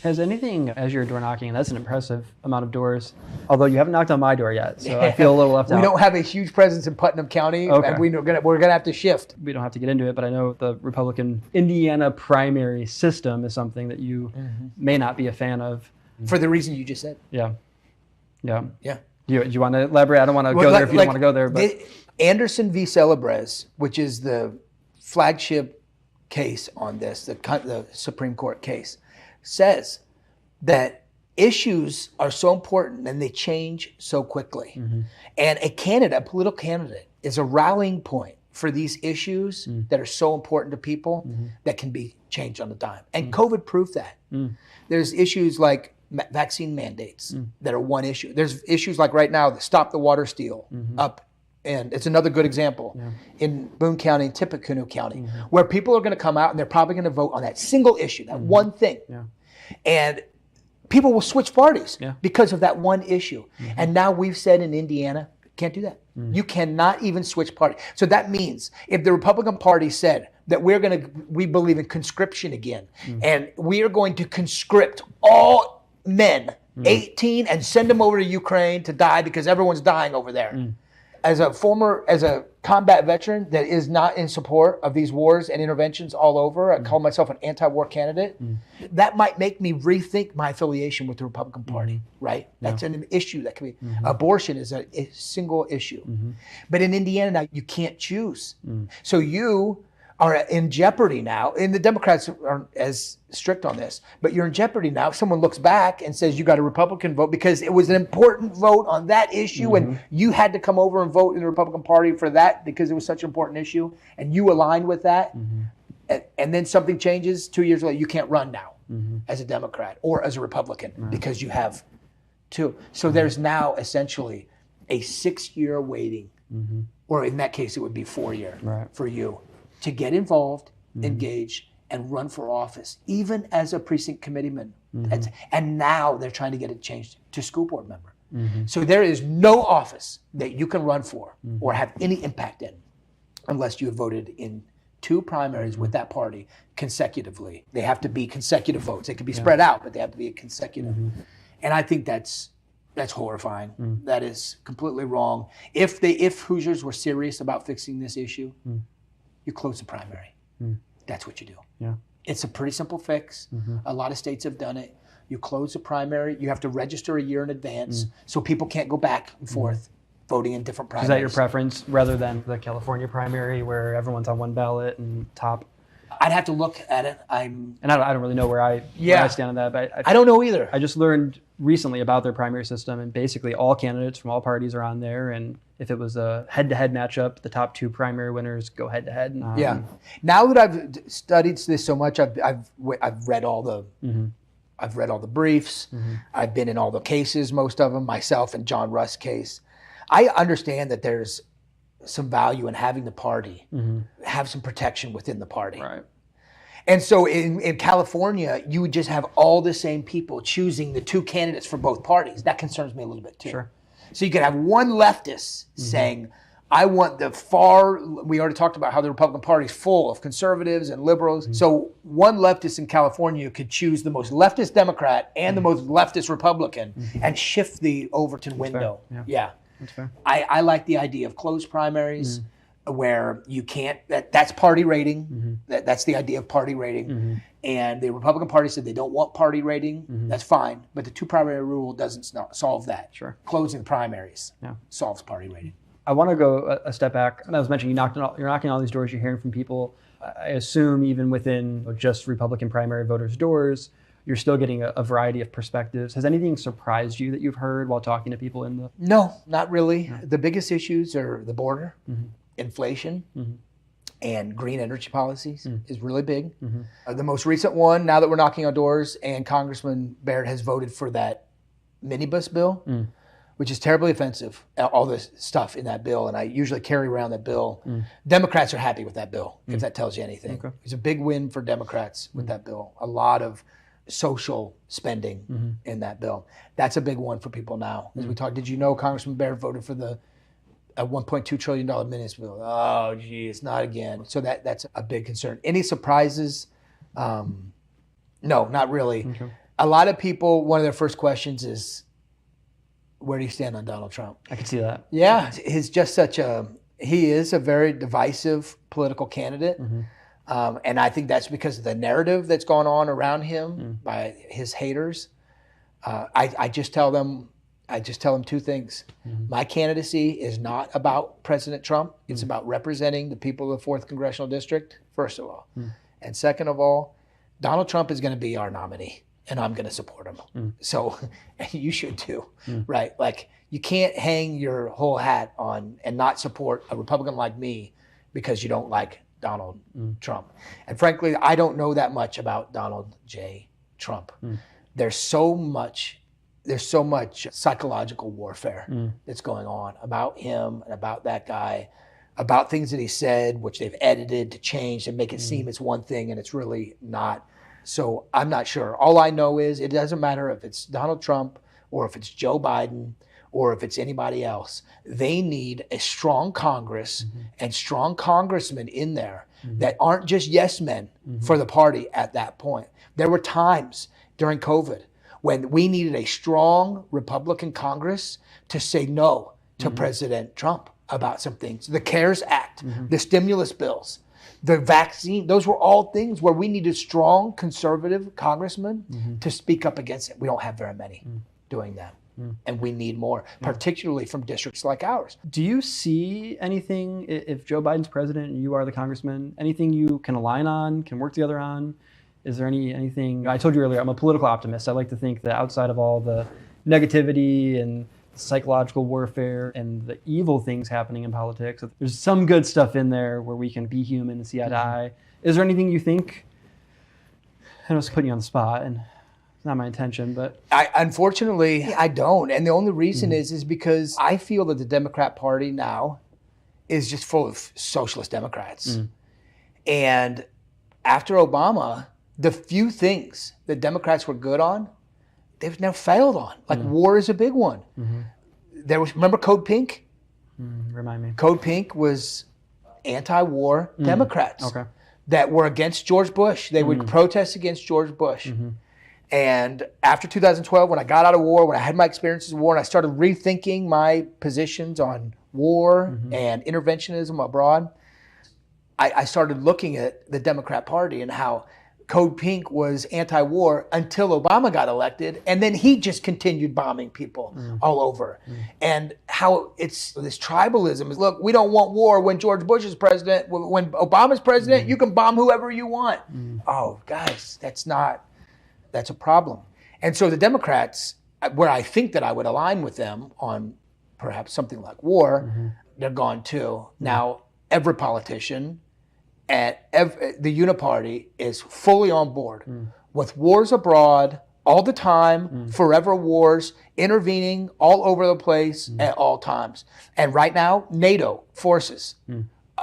Speaker 5: Has anything, as you're door knocking, that's an impressive amount of doors, although you haven't knocked on my door yet, so I feel a little left out.
Speaker 6: We don't have a huge presence in Putnam County, and we're gonna have to shift.
Speaker 5: We don't have to get into it, but I know the Republican Indiana primary system is something that you may not be a fan of.
Speaker 6: For the reason you just said.
Speaker 5: Yeah.
Speaker 6: Yeah.
Speaker 5: Do you want to elaborate? I don't want to go there if you don't want to go there. But
Speaker 6: Anderson v. Celebres, which is the flagship case on this, the Supreme Court case, says that issues are so important and they change so quickly. And a political candidate, is a rallying point for these issues that are so important to people that can be changed on a dime. And COVID proved that. There's issues like vaccine mandates that are one issue. There's issues like right now, the Stop the Water Steal up. And it's another good example in Boone County and Tippecanoe County, where people are going to come out and they're probably going to vote on that single issue, that one thing. And people will switch parties because of that one issue. And now we've said in Indiana, can't do that. You cannot even switch parties. So that means if the Republican Party said that we believe in conscription again, and we are going to conscript all men 18 and send them over to Ukraine to die because everyone's dying over there. As a combat veteran that is not in support of these wars and interventions all over, I call myself an anti-war candidate. That might make me rethink my affiliation with the Republican Party, right? That's an issue that can be, abortion is a single issue. But in Indiana now, you can't choose. So you are in jeopardy now, and the Democrats aren't as strict on this, but you're in jeopardy now if someone looks back and says you got a Republican vote because it was an important vote on that issue and you had to come over and vote in the Republican Party for that because it was such an important issue and you aligned with that, and then something changes 2 years later, you can't run now as a Democrat or as a Republican because you have two. So there's now essentially a 6-year waiting, or in that case it would be 4-year for you to get involved, engage, and run for office, even as a precinct committeeman. And now they're trying to get it changed to school board member. So there is no office that you can run for or have any impact in unless you have voted in 2 primaries with that party consecutively. They have to be consecutive votes. They could be spread out, but they have to be consecutive. And I think that's horrifying. That is completely wrong. If Hoosiers were serious about fixing this issue, you close the primary. That's what you do. It's a pretty simple fix. A lot of states have done it. You close the primary. You have to register a year in advance, so people can't go back and forth voting in different primaries.
Speaker 5: Is that your preference rather than the California primary where everyone's on one ballot and top?
Speaker 6: I'd have to look at it.
Speaker 5: I don't really know where I stand on that, but
Speaker 6: I don't know either.
Speaker 5: I just learned recently about their primary system, and basically all candidates from all parties are on there, and if it was a head-to-head matchup, the top 2 primary winners go head-to-head.
Speaker 6: Now that I've studied this so much, I've read all the I've read all the briefs. I've been in all the cases, most of them, myself and John Rust's case. I understand that there's some value in having the party have some protection within the party.
Speaker 5: Right.
Speaker 6: And so in California, you would just have all the same people choosing the 2 candidates for both parties. That concerns me a little bit too.
Speaker 5: Sure.
Speaker 6: So you could have one leftist saying, I want we already talked about how the Republican Party is full of conservatives and liberals. So one leftist in California could choose the most leftist Democrat and the most leftist Republican and shift the Overton window. Yeah.
Speaker 5: That's fair.
Speaker 6: I like the idea of closed primaries where you can't, that's party rating. That's the idea of party rating. And the Republican Party said they don't want party rating. That's fine. But the 2 primary rule doesn't solve that.
Speaker 5: Sure.
Speaker 6: Closing the primaries solves party rating.
Speaker 5: I want to go a step back. I was mentioning you're knocking on all these doors, you're hearing from people. I assume even within just Republican primary voters' doors, you're still getting a variety of perspectives. Has anything surprised you that you've heard while talking to people in the...
Speaker 6: No, not really. No. The biggest issues are the border, inflation, and green energy policies is really big. The most recent one, now that we're knocking on doors, and Congressman Barrett has voted for that minibus bill, which is terribly offensive, all this stuff in that bill, and I usually carry around that bill. Democrats are happy with that bill, if that tells you anything. Okay. It's a big win for Democrats with that bill. A lot of social spending in that bill. That's a big one for people now. As we talked, did you know Congressman Barrett voted for the $1.2 trillion minutes bill? Oh, geez, not again. So that's a big concern. Any surprises? No, not really. Okay. A lot of people, one of their first questions is, where do you stand on Donald Trump?
Speaker 5: I can see that.
Speaker 6: Yeah, he is a very divisive political candidate. And I think that's because of the narrative that's gone on around him by his haters. I just tell them 2 things. My candidacy is not about President Trump. It's about representing the people of the 4th Congressional District, first of all. And second of all, Donald Trump is going to be our nominee, and I'm going to support him. So you should too, right? Like, you can't hang your whole hat on and not support a Republican like me because you don't like Donald Trump. And frankly, I don't know that much about Donald J. Trump. There's so much psychological warfare that's going on about him and about that guy, about things that he said, which they've edited to change and make it seem it's one thing and it's really not. So I'm not sure. All I know is it doesn't matter if it's Donald Trump or if it's Joe Biden or if it's anybody else. They need a strong Congress and strong congressmen in there that aren't just yes men for the party at that point. There were times during COVID when we needed a strong Republican Congress to say no to President Trump about some things. The CARES Act, the stimulus bills, the vaccine, those were all things where we needed strong conservative congressmen to speak up against it. We don't have very many doing that. And we need more, particularly from districts like ours.
Speaker 5: Do you see anything, if Joe Biden's president and you are the congressman, anything you can align on, can work together on? Is there anything, I told you earlier, I'm a political optimist. I like to think that outside of all the negativity and psychological warfare and the evil things happening in politics, there's some good stuff in there where we can be human and see eye to eye. Is there anything you think, I know it's putting you on the spot, and not my intention, but
Speaker 6: unfortunately, I don't. And the only reason is because I feel that the Democrat Party now is just full of socialist Democrats. And after Obama, the few things that Democrats were good on, they've now failed on. Like war is a big one. There was, remember Code Pink?
Speaker 5: Remind me.
Speaker 6: Code Pink was anti-war Democrats that were against George Bush. They would protest against George Bush. And after 2012, when I got out of war, when I had my experiences in war, and I started rethinking my positions on war and interventionism abroad, I started looking at the Democrat Party and how Code Pink was anti-war until Obama got elected, and then he just continued bombing people all over. And how it's this tribalism is, look, we don't want war when George Bush is president. When Obama's president, you can bomb whoever you want. Oh, guys, that's a problem. And so the Democrats, where I think that I would align with them on perhaps something like war, they're gone too. Now, every politician at the Uniparty is fully on board with wars abroad all the time, forever wars, intervening all over the place at all times. And right now, NATO forces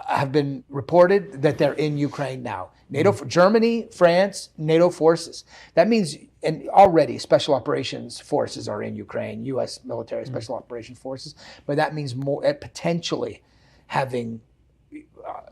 Speaker 6: have been reported that they're in Ukraine now. NATO, Germany, France, NATO forces. That means, and already special operations forces are in Ukraine, U.S. military special operations forces, but that means more potentially having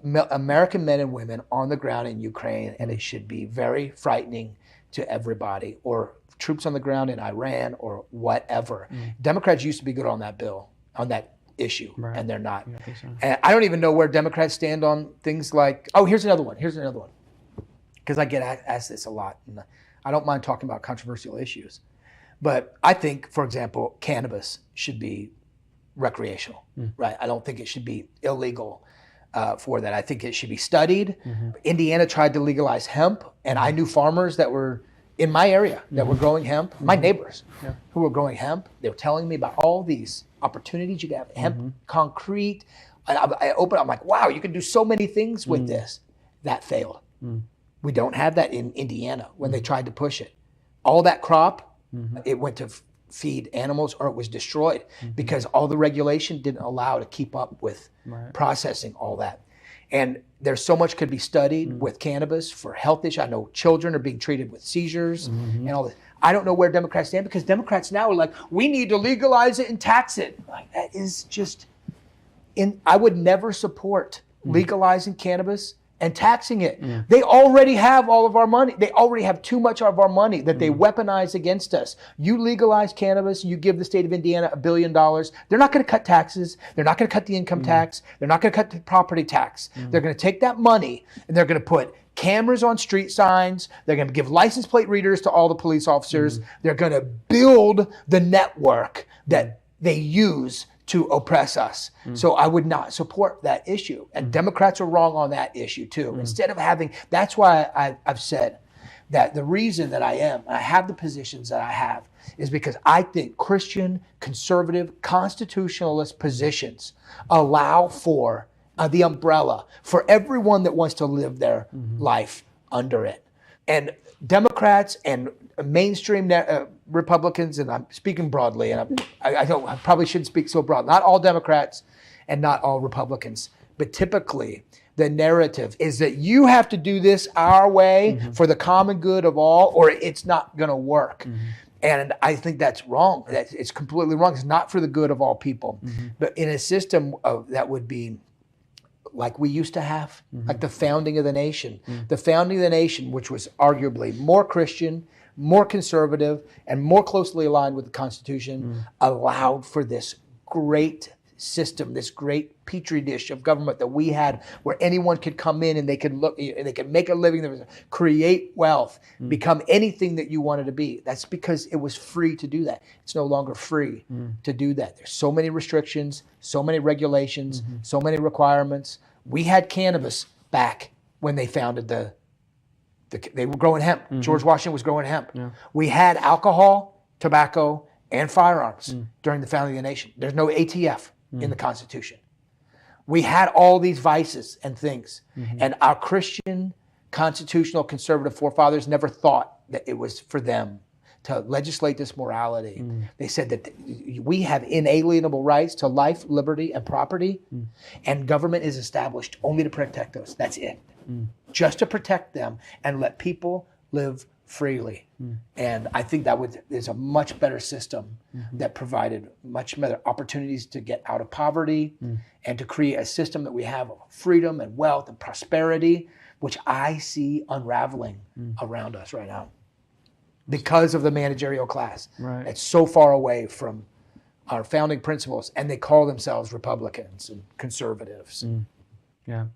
Speaker 6: American men and women on the ground in Ukraine, and it should be very frightening to everybody, or troops on the ground in Iran or whatever. Democrats used to be good on that bill, on that issue, and they're not.
Speaker 5: Yeah, I think so.
Speaker 6: And I don't even know where Democrats stand on things like, oh, here's another one, because I get asked this a lot, and I don't mind talking about controversial issues. But I think, for example, cannabis should be recreational, right? I don't think it should be illegal for that. I think it should be studied. Indiana tried to legalize hemp, and I knew farmers that were in my area that were growing hemp, my neighbors who were growing hemp. They were telling me about all these opportunities you could have, hemp, concrete. I'm like, wow, you can do so many things with this. That failed. We don't have that in Indiana when they tried to push it. All that crop, it went to feed animals, or it was destroyed because all the regulation didn't allow to keep up with processing all that. And there's so much could be studied with cannabis for health issues. I know children are being treated with seizures and all this. I don't know where Democrats stand, because Democrats now are like, we need to legalize it and tax it. Like, that is just, I would never support legalizing cannabis and taxing it. They already have all of our money. They already have too much of our money that they weaponize against us. You legalize cannabis, you give the state of Indiana $1 billion. They're not going to cut taxes. They're not going to cut the income tax. They're not going to cut the property tax. They're going to take that money and they're going to put cameras on street signs. They're going to give license plate readers to all the police officers. They're going to build the network that they use to oppress us. So I would not support that issue. And Democrats are wrong on that issue too. Instead of having, that's why I've said that the reason that I have the positions that I have, is because I think Christian, conservative, constitutionalist positions allow for the umbrella for everyone that wants to live their life under it. And Democrats and mainstream Republicans, and I'm speaking broadly, and I probably shouldn't speak so broad. Not all Democrats and not all Republicans, but typically the narrative is that you have to do this our way for the common good of all, or it's not going to work. And I think that's wrong. It's completely wrong. It's not for the good of all people. But in a system that would be like we used to have, like the founding of the nation. The founding of the nation, which was arguably more Christian, more conservative, and more closely aligned with the Constitution, allowed for this great system, this great petri dish of government that we had, where anyone could come in and they could look, and they could make a living, create wealth, become anything that you wanted to be. That's because it was free to do that. It's no longer free to do that. There's so many restrictions, so many regulations, so many requirements. We had cannabis back when they founded they were growing hemp. George Washington was growing hemp. We had alcohol, tobacco, and firearms during the founding of the nation. There's no ATF in the Constitution. We had all these vices and things. And our Christian, constitutional, conservative forefathers never thought that it was for them to legislate this morality. They said that we have inalienable rights to life, liberty, and property, and government is established only to protect those. That's it. Just to protect them and let people live freely. And I think that is a much better system that provided much better opportunities to get out of poverty and to create a system that we have of freedom and wealth and prosperity, which I see unraveling around us right now because of the managerial class. It's so far away from our founding principles, and they call themselves Republicans and conservatives.
Speaker 5: Yeah.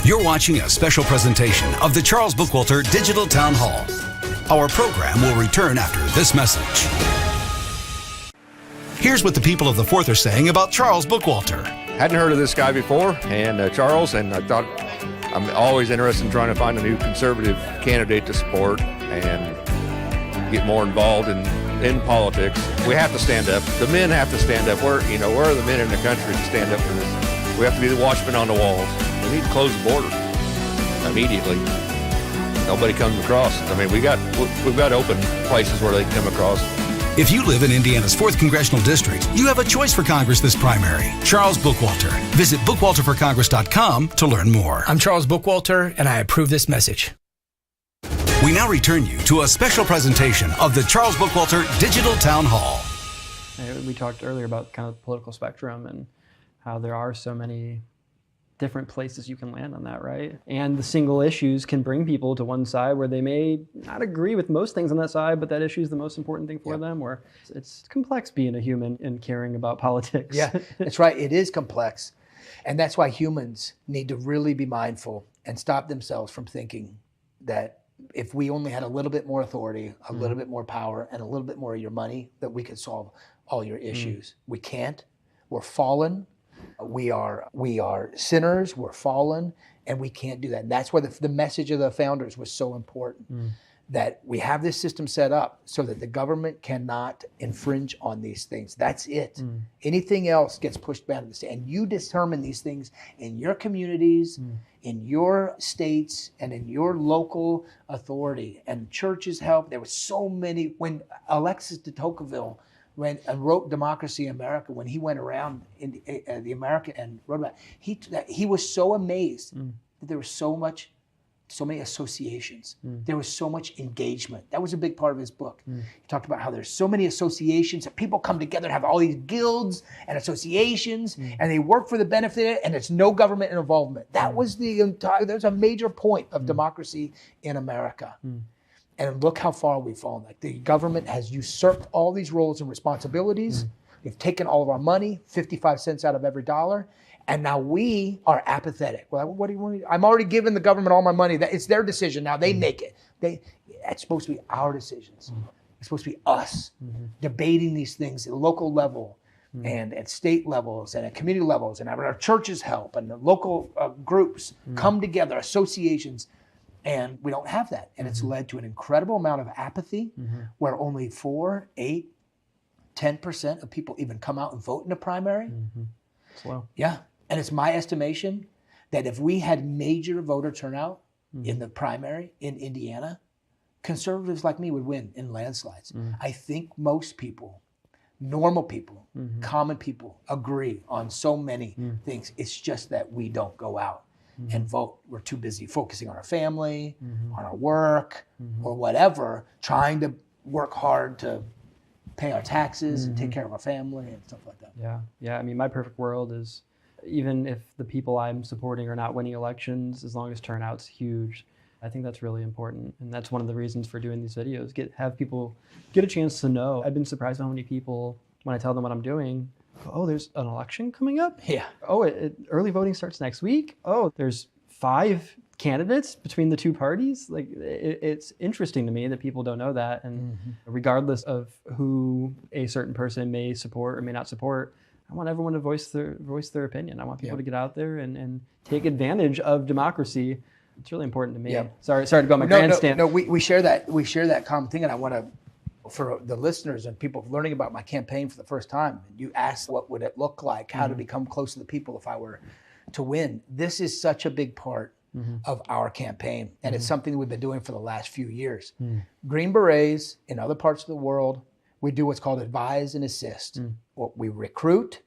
Speaker 1: You're watching a special presentation of the Charles Bookwalter Digital Town Hall. Our program will return after this message. Here's what the people of the Fourth are saying about Charles Bookwalter.
Speaker 7: Hadn't heard of this guy before, and Charles, and I thought I'm always interested in trying to find a new conservative candidate to support and get more involved in politics. We have to stand up. The men have to stand up. Where are the men in the country to stand up for this? We have to be the watchmen on the walls. We need to close the border immediately. Nobody comes across. I mean, we've got open places where they can come across.
Speaker 1: If you live in Indiana's 4th Congressional District, you have a choice for Congress this primary. Charles Bookwalter. Visit bookwalterforcongress.com to learn more.
Speaker 4: I'm Charles Bookwalter, and I approve this message.
Speaker 1: We now return you to a special presentation of the Charles Bookwalter Digital Town Hall.
Speaker 5: We talked earlier about kind of the political spectrum and how there are so many different places you can land on that, right? And the single issues can bring people to one side where they may not agree with most things on that side, but that issue is the most important thing for them, or it's complex being a human and caring about politics.
Speaker 6: Yeah, that's right. It is complex. And that's why humans need to really be mindful and stop themselves from thinking that if we only had a little bit more authority, a little bit more power, and a little bit more of your money, that we could solve all your issues. We can't. We're fallen. We are sinners, we're fallen, and we can't do that. And that's why the message of the founders was so important, that we have this system set up so that the government cannot infringe on these things. That's it. Anything else gets pushed back to the state. And you determine these things in your communities, in your states, and in your local authority. And churches help. There were so many. When Alexis de Tocqueville wrote Democracy in America, when he went around in the America and wrote about it, he was so amazed that there was so many associations. There was so much engagement. That was a big part of his book. He talked about how there's so many associations that people come together and have all these guilds and associations, and they work for the benefit, and it's no government involvement. That was there's a major point of democracy in America. And look how far we've fallen. Like, the government has usurped all these roles and responsibilities. They've taken all of our money, 55 cents out of every dollar. And now we are apathetic. Well, what do you want? I'm already giving the government all my money. It's their decision now. They make it. It's supposed to be our decisions. It's supposed to be us debating these things at local level and at state levels and at community levels, and having our churches help and the local groups come together, associations. And we don't have that. And it's led to an incredible amount of apathy, where only 4, 8, 10% of people even come out and vote in a primary.
Speaker 5: Slow.
Speaker 6: Yeah. And it's my estimation that if we had major voter turnout in the primary in Indiana, conservatives like me would win in landslides. I think most people, normal people, common people, agree on so many things. It's just that we don't go out and vote. We're too busy focusing on our family, on our work, or whatever, trying to work hard to pay our taxes and take care of our family and stuff like that.
Speaker 5: Yeah. I mean, my perfect world is, even if the people I'm supporting are not winning elections, as long as turnout's huge, I think that's really important. And that's one of the reasons for doing these videos, have people get a chance to know. I've been surprised how many people, when I tell them what I'm doing, oh, there's an election coming up?
Speaker 6: Yeah.
Speaker 5: Oh, early voting starts next week? Oh, there's 5 candidates between the 2 parties? Like, it's interesting to me that people don't know that. And regardless of who a certain person may support or may not support, I want everyone to voice their opinion. I want people to get out there and take advantage of democracy. It's really important to me. Yeah. Sorry to go on my grandstand.
Speaker 6: No, we share that common thing, and I want to, for the listeners and people learning about my campaign for the first time, you asked what would it look like, how to become close to the people if I were to win. This is such a big part of our campaign, and it's something we've been doing for the last few years. Green Berets in other parts of the world, we do what's called advise and assist. We recruit,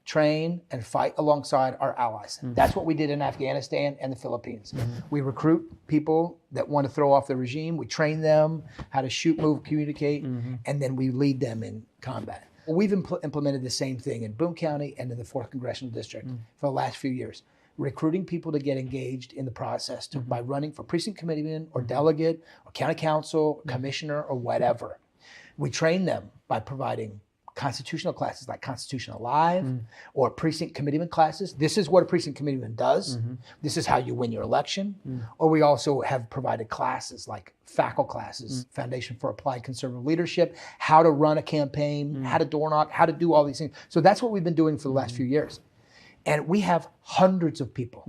Speaker 6: train, and fight alongside our allies. That's what we did in Afghanistan and the Philippines. We recruit people that want to throw off the regime. We train them how to shoot, move, communicate, and then we lead them in combat. We've implemented the same thing in Boone County and in the 4th Congressional District for the last few years. Recruiting people to get engaged in the process by running for precinct committeeman or delegate or county council, or commissioner, or whatever. We train them by providing constitutional classes like Constitution Alive or precinct committeeman classes. This is what a precinct committeeman does. This is how you win your election. Or we also have provided classes like FACL classes, Foundation for Applied Conservative Leadership, how to run a campaign, how to door knock, how to do all these things. So that's what we've been doing for the last few years. And we have hundreds of people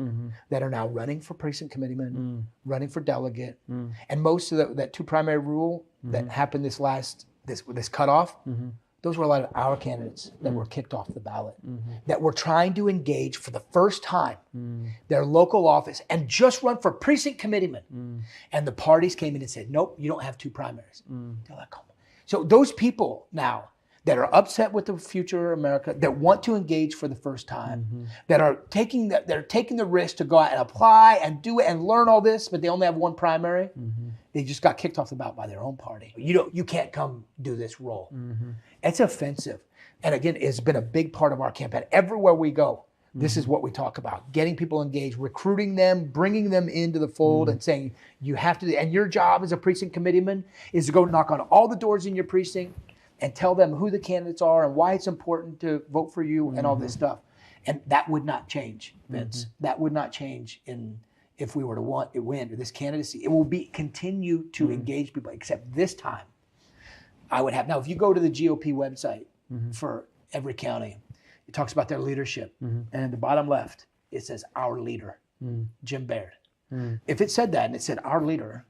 Speaker 6: that are now running for precinct committeeman, running for delegate. And most of that 2 primary rule that happened this cutoff, those were a lot of our candidates that were kicked off the ballot, that were trying to engage for the first time their local office and just run for precinct committeeman. And the parties came in and said, nope, you don't have 2 primaries. They're like, come on. So those people now that are upset with the future of America, that want to engage for the first time, that are taking the risk to go out and apply and do it and learn all this, but they only have 1 primary. They just got kicked off the ballot by their own party. You can't come do this role. It's offensive. And again, it's been a big part of our campaign. Everywhere we go, this is what we talk about: getting people engaged, recruiting them, bringing them into the fold, and saying you have to. And your job as a precinct committeeman is to go knock on all the doors in your precinct and tell them who the candidates are and why it's important to vote for you and all this stuff. And that would not change, Vince. That would not change if we were to win or this candidacy. It will continue to engage people, except this time I would have. Now, if you go to the GOP website for every county, it talks about their leadership. And at the bottom left, it says our leader, Jim Baird. If it said that and it said our leader,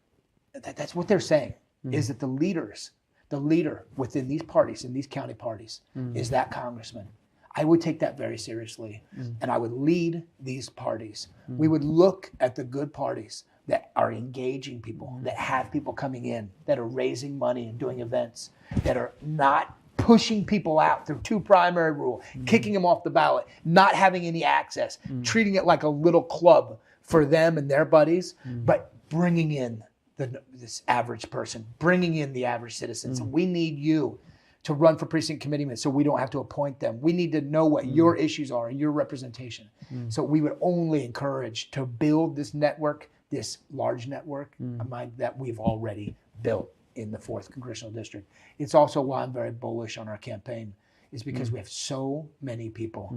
Speaker 6: that's what they're saying, is that the leader within these parties, in these county parties, is that congressman. I would take that very seriously, and I would lead these parties. We would look at the good parties that are engaging people, that have people coming in, that are raising money and doing events, that are not pushing people out through 2 primary rule, kicking them off the ballot, not having any access, treating it like a little club for them and their buddies, but bringing in this average person, bringing in the average citizen. So we need you to run for precinct committeemen so we don't have to appoint them. We need to know what your issues are and your representation. So we would only encourage to build this network, this large network that we've already built in the 4th Congressional District. It's also why I'm very bullish on our campaign, is because we have so many people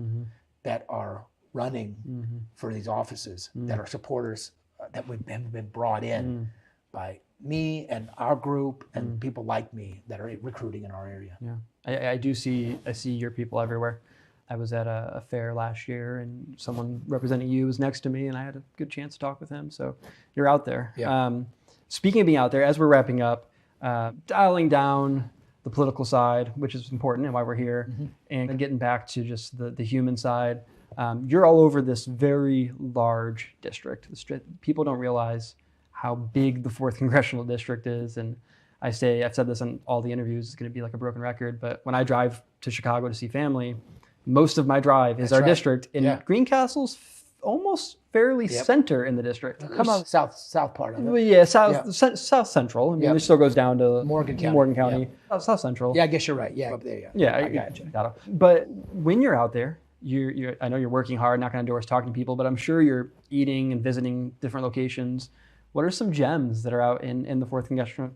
Speaker 6: that are running for these offices, that are supporters, that have been brought in by me and our group and people like me that are recruiting in our area.
Speaker 5: Yeah, I see your people everywhere. I was at a fair last year and someone representing you was next to me and I had a good chance to talk with him. So you're out there.
Speaker 6: Yeah.
Speaker 5: Speaking of being out there, as we're wrapping up, dialing down the political side, which is important and why we're here, and getting back to just the human side. You're all over this very large district. People don't realize how big the 4th Congressional District is. And I've said this in all the interviews, it's going to be like a broken record, but when I drive to Chicago to see family, most of my drive is our district. And Greencastle's almost fairly center in the district.
Speaker 6: Come on, south part of it.
Speaker 5: Well, yeah, south central. I mean, it still goes down to
Speaker 6: Morgan County.
Speaker 5: South central.
Speaker 6: Yeah, I guess you're right. Yeah, up there.
Speaker 5: Yeah, I got you. But when you're out there, I know you're working hard, knocking on doors, talking to people, but I'm sure you're eating and visiting different locations. What are some gems that are out in the 4th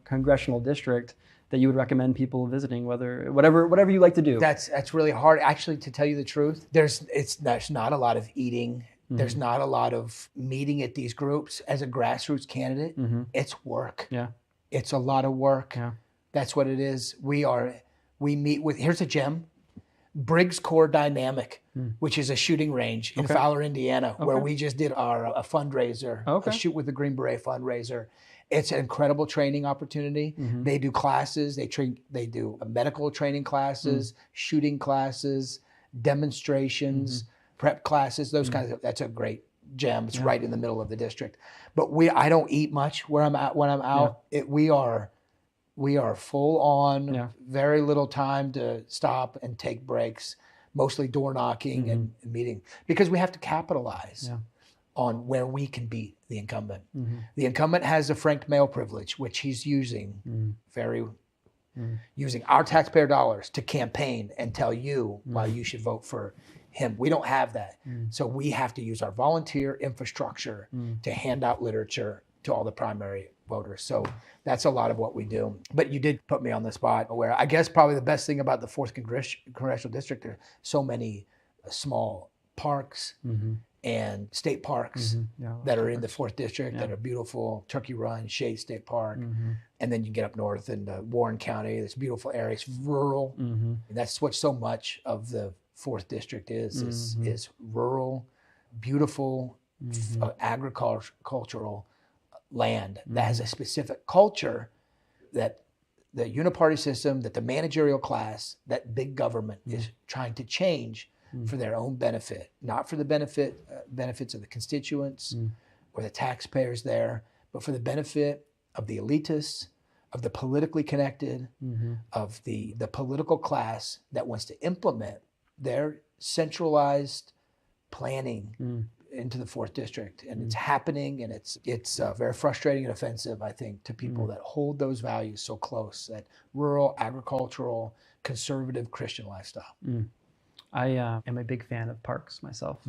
Speaker 5: Congressional District that you would recommend people visiting, whatever you like to do?
Speaker 6: That's really hard. Actually, to tell you the truth, there's not a lot of eating. There's not a lot of meeting at these groups. As a grassroots candidate, it's work.
Speaker 5: Yeah.
Speaker 6: It's a lot of work.
Speaker 5: Yeah.
Speaker 6: That's what it is. We meet with, here's a gem, Briggs Core Dynamic, which is a shooting range in Fowler, Indiana, where we just did a fundraiser, a Shoot with the Green Beret fundraiser. It's an incredible training opportunity. They do classes. They do medical training classes, shooting classes, demonstrations, prep classes, those kinds of. That's a great gem. It's right in the middle of the district. But I don't eat much when I'm out. We are full on, very little time to stop and take breaks, mostly door knocking and meeting, because we have to capitalize on where we can beat the incumbent. The incumbent has a franked mail privilege, which he's using using our taxpayer dollars to campaign and tell you why you should vote for him. We don't have that. So we have to use our volunteer infrastructure to hand out literature to all the primary voters. So that's a lot of what we do. But you did put me on the spot where I guess probably the best thing about the 4th Congressional District are so many small parks and state parks that are in the 4th District that are beautiful. Turkey Run, Shade State Park. And then you get up north into Warren County, this beautiful area. It's rural. And that's what so much of the 4th District is rural, beautiful, agricultural land that has a specific culture that the uniparty system, that the managerial class, that big government is trying to change for their own benefit, not for the benefits of the constituents or the taxpayers there, but for the benefit of the elitists, of the politically connected, of the political class that wants to implement their centralized planning into the 4th District. And it's happening, and it's very frustrating and offensive, I think, to people that hold those values so close, that rural, agricultural, conservative Christian lifestyle.
Speaker 5: I am a big fan of parks myself,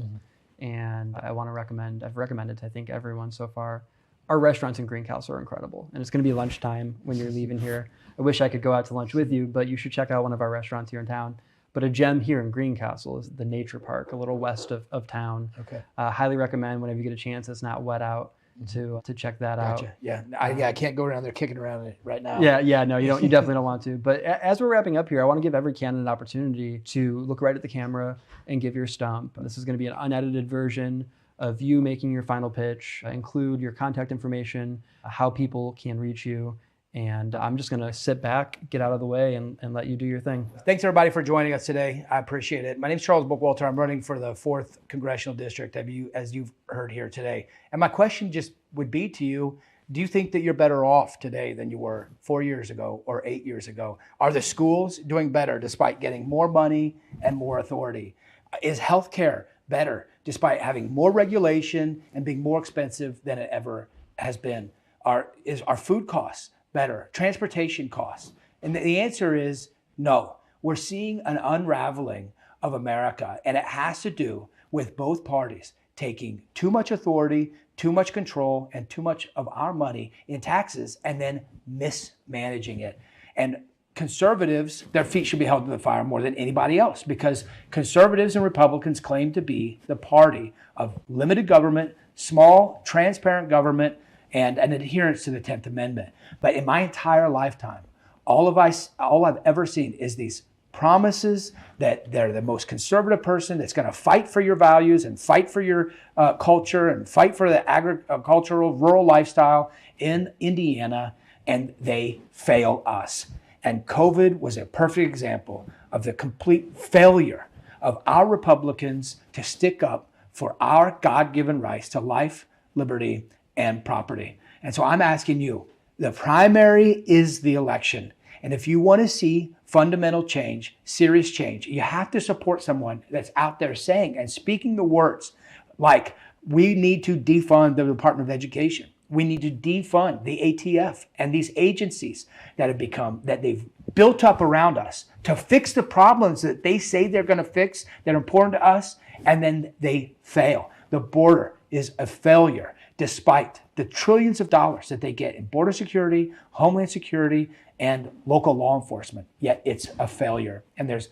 Speaker 5: and I want to recommend, I've recommended to I think everyone so far, our restaurants in Greencastle are incredible. And it's going to be lunchtime when you're leaving here. I wish I could go out to lunch with you, but you should check out one of our restaurants here in town. But a gem here in Greencastle is the Nature Park, a little west of town. Okay. Highly recommend whenever you get a chance, it's not wet out, to check that out.
Speaker 6: Yeah, I can't go around there kicking around it right now.
Speaker 5: No, you definitely don't want to. But as we're wrapping up here, I want to give every candidate an opportunity to look right at the camera and give your stump. This is going to be an unedited version of you making your final pitch. Include your contact information, how people can reach you. And I'm just going to sit back, get out of the way, and let you do your thing.
Speaker 6: Thanks, everybody, for joining us today. I appreciate it. My name is Charles Bookwalter. I'm running for the 4th Congressional District, as you've heard here today. And my question just would be to you, do you think that you're better off today than you were 4 years ago or 8 years ago? Are the schools doing better despite getting more money and more authority? Is healthcare better despite having more regulation and being more expensive than it ever has been? Are food costs better? Transportation costs? And the answer is no. We're seeing an unraveling of America, and it has to do with both parties taking too much authority, too much control, and too much of our money in taxes, and then mismanaging it. And conservatives, their feet should be held to the fire more than anybody else, because conservatives and Republicans claim to be the party of limited government, small, transparent government, and an adherence to the 10th Amendment. But in my entire lifetime, all I've ever seen is these promises that they're the most conservative person that's going to fight for your values and fight for your culture and fight for the agricultural rural lifestyle in Indiana, and they fail us. And COVID was a perfect example of the complete failure of our Republicans to stick up for our God-given rights to life, liberty, and property. And so I'm asking you, the primary is the election. And if you want to see fundamental change, serious change, you have to support someone that's out there saying and speaking the words like, we need to defund the Department of Education. We need to defund the ATF and these agencies that they've built up around us to fix the problems that they say they're going to fix, that are important to us, and then they fail. The border is a failure, despite the trillions of dollars that they get in border security, homeland security, and local law enforcement. Yet it's a failure. And there's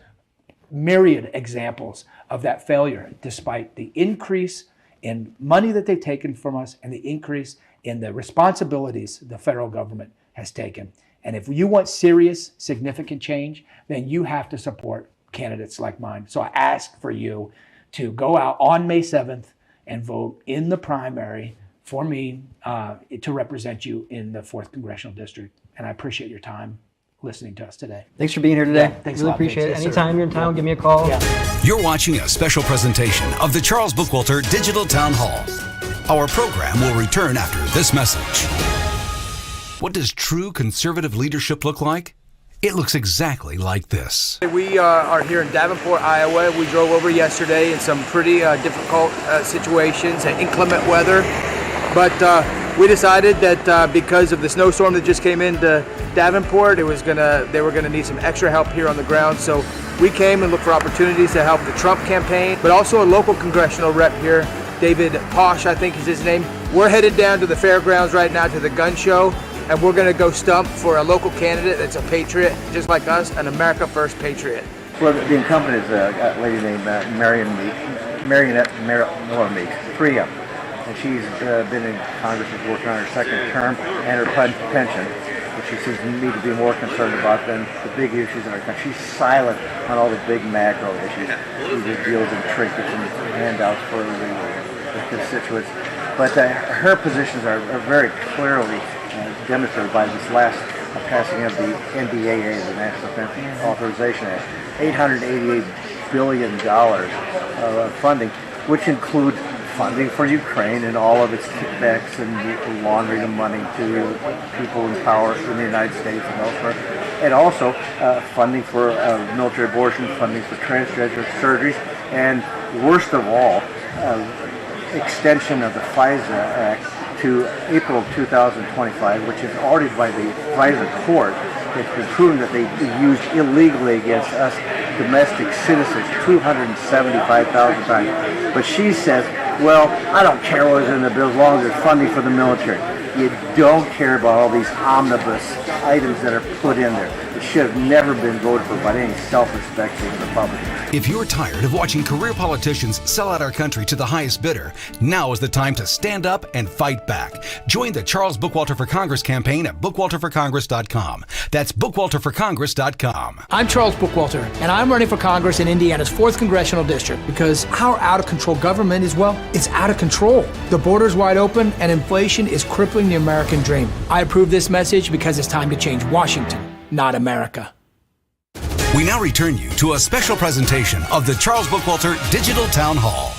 Speaker 6: myriad examples of that failure, despite the increase in money that they've taken from us and the increase in the responsibilities the federal government has taken. And if you want serious, significant change, then you have to support candidates like mine. So I ask for you to go out on May 7th and vote in the primary for me to represent you in the 4th Congressional District. And I appreciate your time listening to us today.
Speaker 5: Thanks for being here today.
Speaker 6: Yeah, thanks
Speaker 5: really
Speaker 6: a lot.
Speaker 5: Appreciate it.
Speaker 6: Yes,
Speaker 5: Anytime you're in town, give me a call.
Speaker 6: Yeah.
Speaker 1: You're watching a special presentation of the Charles Bookwalter Digital Town Hall. Our program will return after this message. What does true conservative leadership look like? It looks exactly like this.
Speaker 6: We are here in Davenport, Iowa. We drove over yesterday in some pretty difficult situations and inclement weather. But we decided that because of the snowstorm that just came into Davenport, they were gonna need some extra help here on the ground. So we came and looked for opportunities to help the Trump campaign, but also a local congressional rep here, David Posh, I think is his name. We're headed down to the fairgrounds right now to the gun show, and we're going to go stump for a local candidate that's a patriot, just like us, an America First patriot.
Speaker 8: Well, the incumbent is a lady named Marionette Meek, Priya. And she's been in Congress, she's working on her second term and her pension, which she seems to need to be more concerned about than the big issues in our country. She's silent on all the big macro issues. She deals in trinkets and handouts for the constituents. But her positions are very clearly demonstrated by this last passing of the NDAA, the National Defense Authorization Act. $888 billion of funding, which include funding for Ukraine and all of its kickbacks and laundering of money to people in power in the United States and elsewhere. And also funding for military abortion, funding for transgender surgeries, and worst of all, extension of the FISA Act to April of 2025, which is already by the FISA court. It's been proven that they used illegally against us domestic citizens 275,000 times. But she says, well, I don't care what is in the bill as long as there's funding for the military. You don't care about all these omnibus items that are put in there. It should have never been voted for by any self-respecting Republican.
Speaker 1: If you're tired of watching career politicians sell out our country to the highest bidder, now is the time to stand up and fight back. Join the Charles Bookwalter for Congress campaign at bookwalterforcongress.com. That's bookwalterforcongress.com.
Speaker 4: I'm Charles Bookwalter, and I'm running for Congress in Indiana's 4th Congressional District because our out-of-control government is, well, it's out of control. The border's wide open, and inflation is crippling the American dream. I approve this message because it's time to change Washington, not America.
Speaker 1: We now return you to a special presentation of the Charles Bookwalter Digital Town Hall.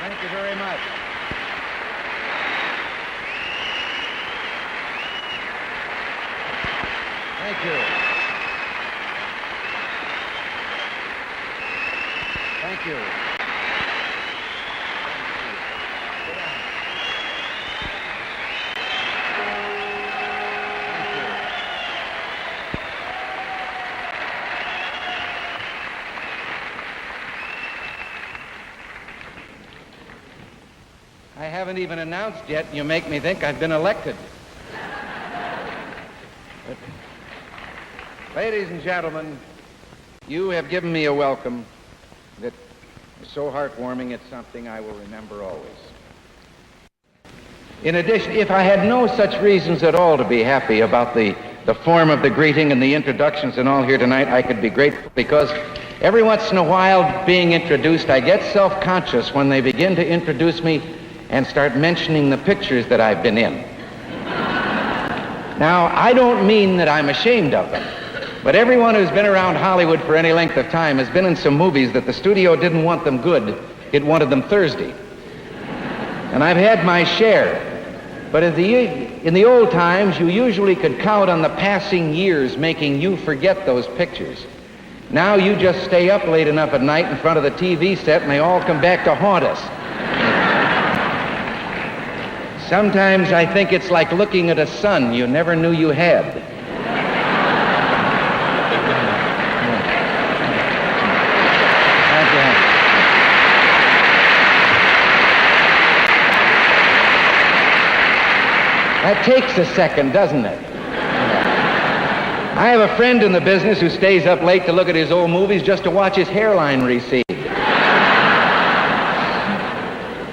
Speaker 9: Thank you very much. Thank you. Thank you. I haven't even announced yet, and you make me think I've been elected. But, ladies and gentlemen, you have given me a welcome that is so heartwarming, it's something I will remember always. In addition, if I had no such reasons at all to be happy about the form of the greeting and the introductions and all here tonight, I could be grateful because every once in a while, being introduced, I get self-conscious when they begin to introduce me and start mentioning the pictures that I've been in. Now, I don't mean that I'm ashamed of them, but everyone who's been around Hollywood for any length of time has been in some movies that the studio didn't want them good, it wanted them Thursday. And I've had my share. But in the old times, you usually could count on the passing years making you forget those pictures. Now you just stay up late enough at night in front of the TV set and they all come back to haunt us. Sometimes I think it's like looking at a son you never knew you had. That takes a second, doesn't it? I have a friend in the business who stays up late to look at his old movies just to watch his hairline recede.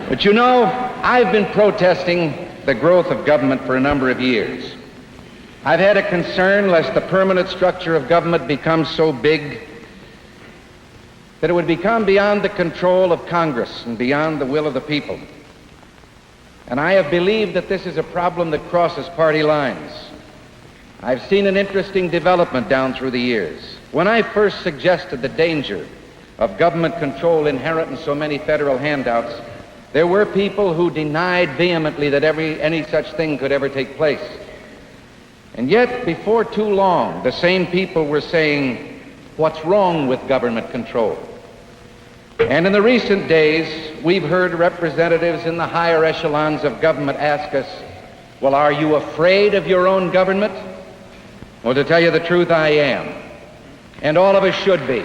Speaker 9: But you know, I've been protesting the growth of government for a number of years. I've had a concern lest the permanent structure of government becomes so big that it would become beyond the control of Congress and beyond the will of the people. And I have believed that this is a problem that crosses party lines. I've seen an interesting development down through the years. When I first suggested the danger of government control inherent in so many federal handouts, there were people who denied vehemently that any such thing could ever take place. And yet, before too long, the same people were saying, what's wrong with government control? And in the recent days, we've heard representatives in the higher echelons of government ask us, well, are you afraid of your own government? Well, to tell you the truth, I am. And all of us should be.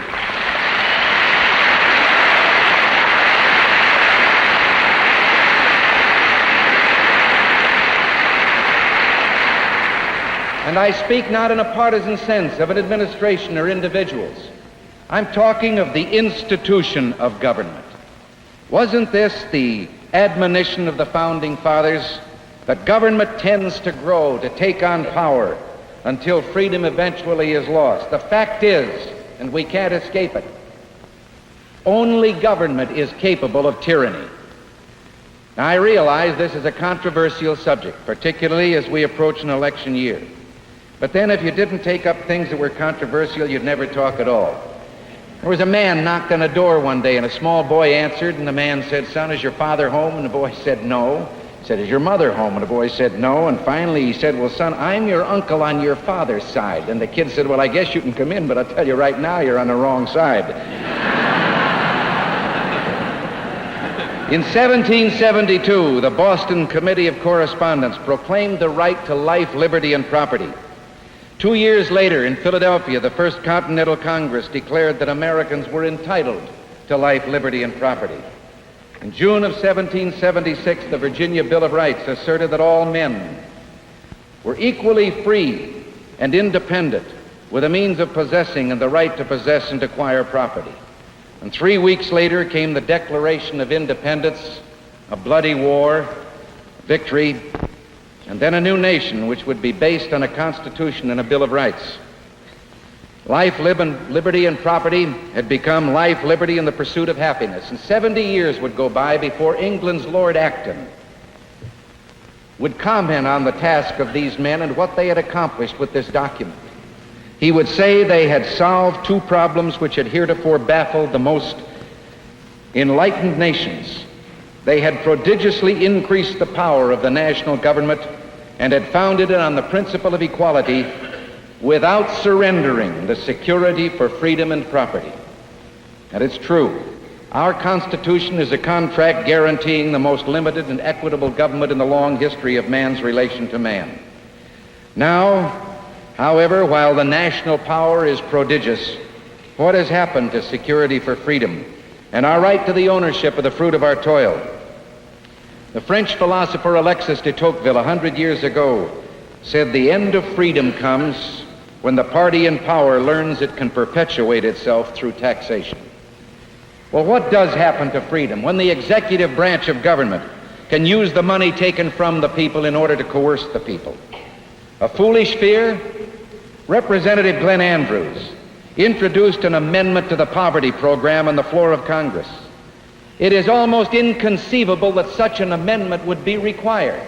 Speaker 9: And I speak not in a partisan sense of an administration or individuals. I'm talking of the institution of government. Wasn't this the admonition of the Founding Fathers, that government tends to grow, to take on power, until freedom eventually is lost? The fact is, and we can't escape it, only government is capable of tyranny. Now, I realize this is a controversial subject, particularly as we approach an election year. But then if you didn't take up things that were controversial, you'd never talk at all. There was a man knocked on a door one day, and a small boy answered, and the man said, son, is your father home? And the boy said, no. He said, is your mother home? And the boy said, no. And finally he said, well, son, I'm your uncle on your father's side. And the kid said, well, I guess you can come in, but I'll tell you right now, you're on the wrong side. In 1772, the Boston Committee of Correspondence proclaimed the right to life, liberty, and property. 2 years later, in Philadelphia, the First Continental Congress declared that Americans were entitled to life, liberty, and property. In June of 1776, the Virginia Bill of Rights asserted that all men were equally free and independent, with the means of possessing and the right to possess and acquire property. And 3 weeks later came the Declaration of Independence, a bloody war, victory, and then a new nation which would be based on a Constitution and a Bill of Rights. Life, liberty, and property had become life, liberty, and the pursuit of happiness. And 70 years would go by before England's Lord Acton would comment on the task of these men and what they had accomplished with this document. He would say they had solved two problems which had heretofore baffled the most enlightened nations. They had prodigiously increased the power of the national government and had founded it on the principle of equality without surrendering the security for freedom and property. And it's true. Our Constitution is a contract guaranteeing the most limited and equitable government in the long history of man's relation to man. Now, however, while the national power is prodigious, what has happened to security for freedom and our right to the ownership of the fruit of our toil? The French philosopher Alexis de Tocqueville 100 years ago said the end of freedom comes when the party in power learns it can perpetuate itself through taxation. Well, what does happen to freedom when the executive branch of government can use the money taken from the people in order to coerce the people? A foolish fear? Representative Glenn Andrews introduced an amendment to the poverty program on the floor of Congress. It is almost inconceivable that such an amendment would be required.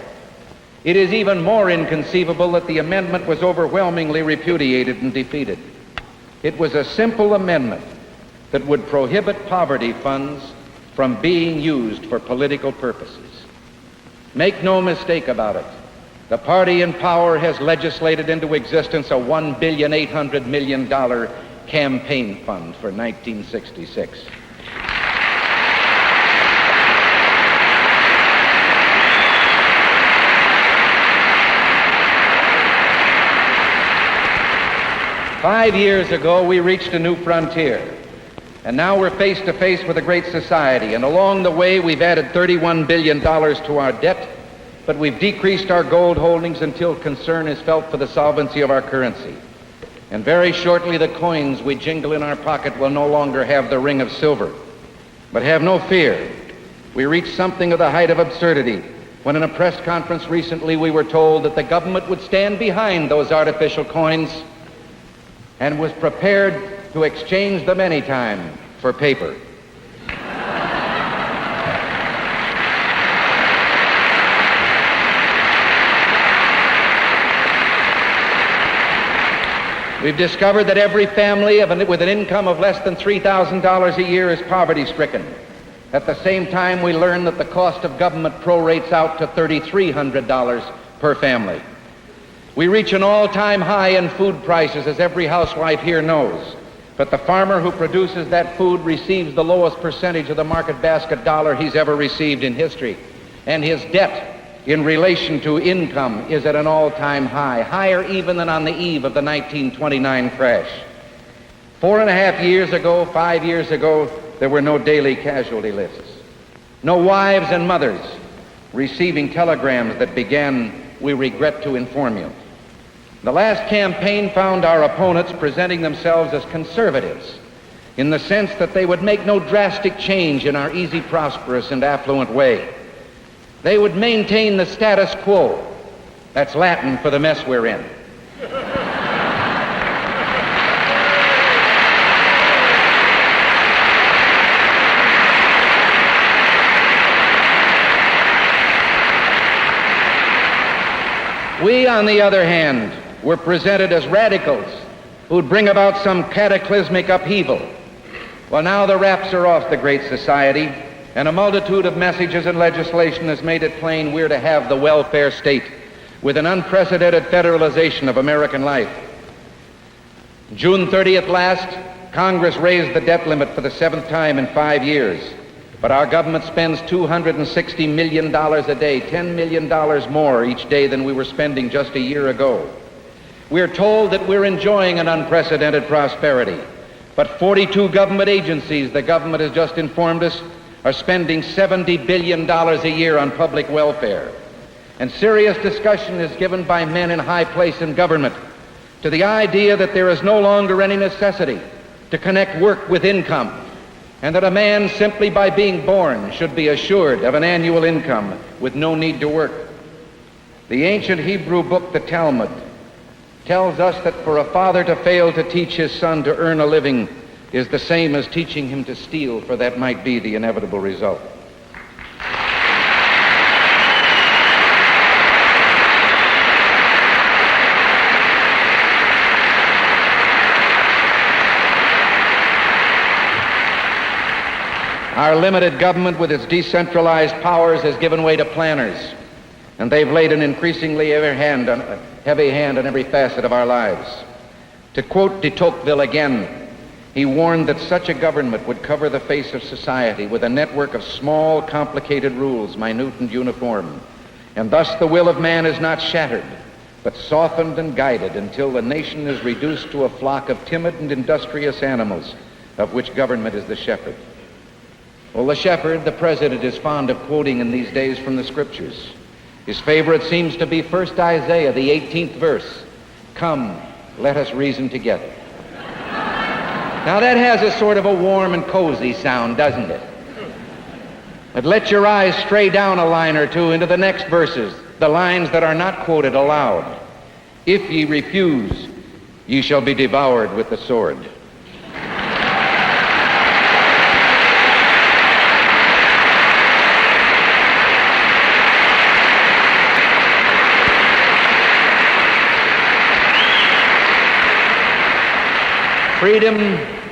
Speaker 9: It is even more inconceivable that the amendment was overwhelmingly repudiated and defeated. It was a simple amendment that would prohibit poverty funds from being used for political purposes. Make no mistake about it. The party in power has legislated into existence a $1.8 billion campaign fund for 1966. "5 years ago, we reached a new frontier, and now we're face to face with a great society. And along the way, we've added $31 billion to our debt, but we've decreased our gold holdings until concern is felt for the solvency of our currency. And very shortly, the coins we jingle in our pocket will no longer have the ring of silver. But have no fear. We reached something of the height of absurdity when in a press conference recently we were told that the government would stand behind those artificial coins and was prepared to exchange them anytime for paper. We've discovered that every family with an income of less than $3,000 a year is poverty-stricken. At the same time, we learn that the cost of government prorates out to $3,300 per family. We reach an all-time high in food prices, as every housewife here knows. But the farmer who produces that food receives the lowest percentage of the market basket dollar he's ever received in history. And his debt in relation to income is at an all-time high, higher even than on the eve of the 1929 crash. 4.5 years ago, 5 years ago, there were no daily casualty lists. No wives and mothers receiving telegrams that began, "We regret to inform you." The last campaign found our opponents presenting themselves as conservatives in the sense that they would make no drastic change in our easy, prosperous, and affluent way. They would maintain the status quo. That's Latin for the mess we're in. We, on the other hand, were presented as radicals who'd bring about some cataclysmic upheaval. Well, now the wraps are off the Great Society, and a multitude of messages and legislation has made it plain we're to have the welfare state with an unprecedented federalization of American life. June 30th last, Congress raised the debt limit for the 7th time in 5 years, but our government spends $260 million a day, $10 million more each day than we were spending just a year ago. We're told that we're enjoying an unprecedented prosperity, but 42 government agencies, the government has just informed us, are spending $70 billion a year on public welfare. And serious discussion is given by men in high place in government to the idea that there is no longer any necessity to connect work with income, and that a man simply by being born should be assured of an annual income with no need to work. The ancient Hebrew book, the Talmud, tells us that for a father to fail to teach his son to earn a living is the same as teaching him to steal, for that might be the inevitable result. Our limited government with its decentralized powers has given way to planners, and they've laid an increasingly heavy hand on every facet of our lives. To quote de Tocqueville again, he warned that such a government would cover the face of society with a network of small, complicated rules, minute and uniform, and thus the will of man is not shattered, but softened and guided until the nation is reduced to a flock of timid and industrious animals, of which government is the shepherd. Well, the shepherd, the president, is fond of quoting in these days from the scriptures. His favorite seems to be 1 Isaiah, the 18th verse. "Come, let us reason together." Now that has a sort of a warm and cozy sound, doesn't it? But let your eyes stray down a line or two into the next verses, the lines that are not quoted aloud. "If ye refuse, ye shall be devoured with the sword."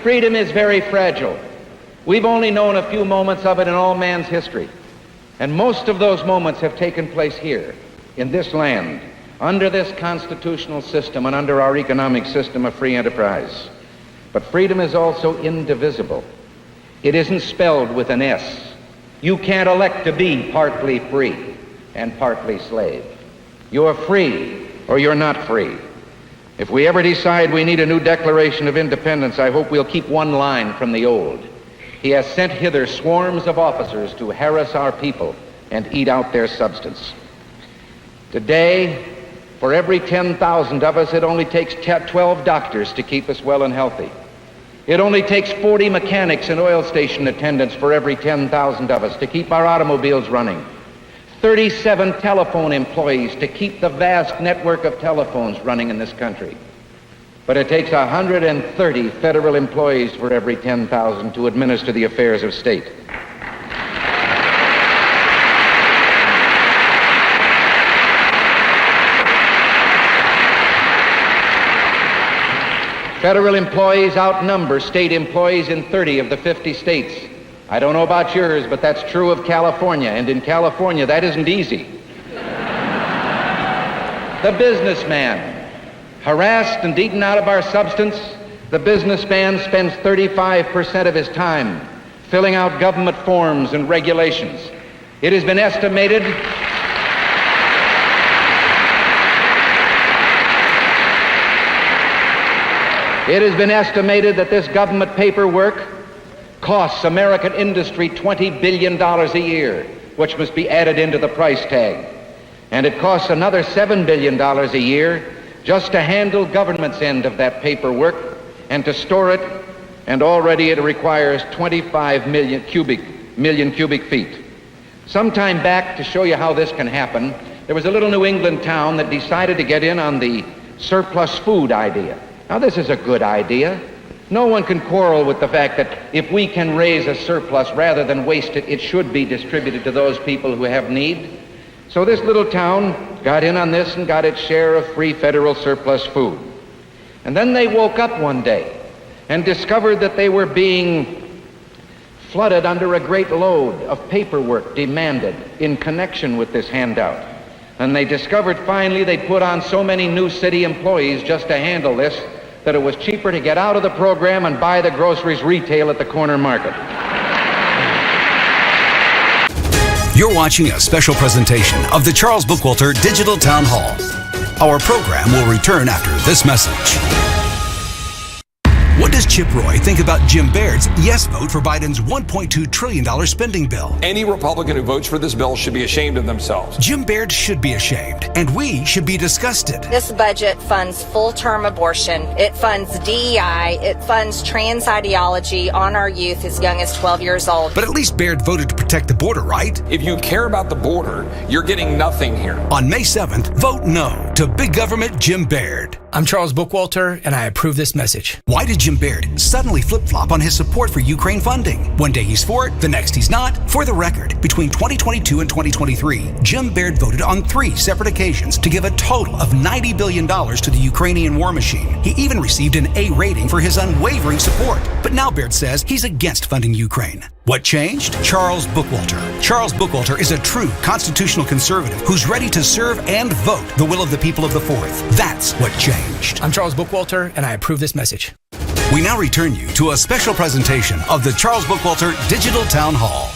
Speaker 9: Freedom is very fragile. We've only known a few moments of it in all man's history. And most of those moments have taken place here, in this land, under this constitutional system and under our economic system of free enterprise. But freedom is also indivisible. It isn't spelled with an S. You can't elect to be partly free and partly slave. You're free or you're not free. If we ever decide we need a new Declaration of Independence, I hope we'll keep one line from the old. He has sent hither swarms of officers to harass our people and eat out their substance. Today, for every 10,000 of us, it only takes 12 doctors to keep us well and healthy. It only takes 40 mechanics and oil station attendants for every 10,000 of us to keep our automobiles running. 37 telephone employees to keep the vast network of telephones running in this country. But it takes 130 federal employees for every 10,000 to administer the affairs of state. Federal employees outnumber state employees in 30 of the 50 states. I don't know about yours, but that's true of California, and in California, that isn't easy. The businessman, harassed and eaten out of our substance, the businessman spends 35% of his time filling out government forms and regulations. It has been estimated that this government paperwork costs American industry $20 billion a year, which must be added into the price tag. And it costs another $7 billion a year just to handle government's end of that paperwork and to store it, and already it requires 25 million cubic feet. Sometime back, to show you how this can happen, there was a little New England town that decided to get in on the surplus food idea. Now, this is a good idea. No one can quarrel with the fact that if we can raise a surplus rather than waste it, it should be distributed to those people who have need. So this little town got in on this and got its share of free federal surplus food. And then they woke up one day and discovered that they were being flooded under a great load of paperwork demanded in connection with this handout. And they discovered finally they'd put on so many new city employees just to handle this that it was cheaper to get out of the program and buy the groceries retail at the corner market.
Speaker 1: You're watching a special presentation of the Charles Bookwalter Digital Town Hall. Our program will return after this message. What does Chip Roy think about Jim Baird's yes vote for Biden's $1.2 trillion spending bill?
Speaker 2: Any Republican who votes for this bill should be ashamed of themselves.
Speaker 1: Jim Baird should be ashamed, and we should be disgusted.
Speaker 3: This budget funds full-term abortion. It funds DEI. It funds trans ideology on our youth as young as 12 years old.
Speaker 1: But at least Baird voted to protect the border, right?
Speaker 2: If you care about the border, you're getting nothing here.
Speaker 1: On May 7th, vote no to Big Government Jim Baird.
Speaker 4: I'm Charles Bookwalter, and I approve this message.
Speaker 1: Why did Jim Baird suddenly flip-flop on his support for Ukraine funding? One day he's for it, the next he's not. For the record, between 2022 and 2023, Jim Baird voted on 3 separate occasions to give a total of $90 billion to the Ukrainian war machine. He even received an A rating for his unwavering support. But now Baird says he's against funding Ukraine. What changed? Charles Bookwalter. Charles Bookwalter is a true constitutional conservative who's ready to serve and vote the will of the people of the Fourth. That's what changed.
Speaker 4: I'm Charles Bookwalter, and I approve this message.
Speaker 1: We now return you to a special presentation of the Charles Bookwalter Digital Town Hall.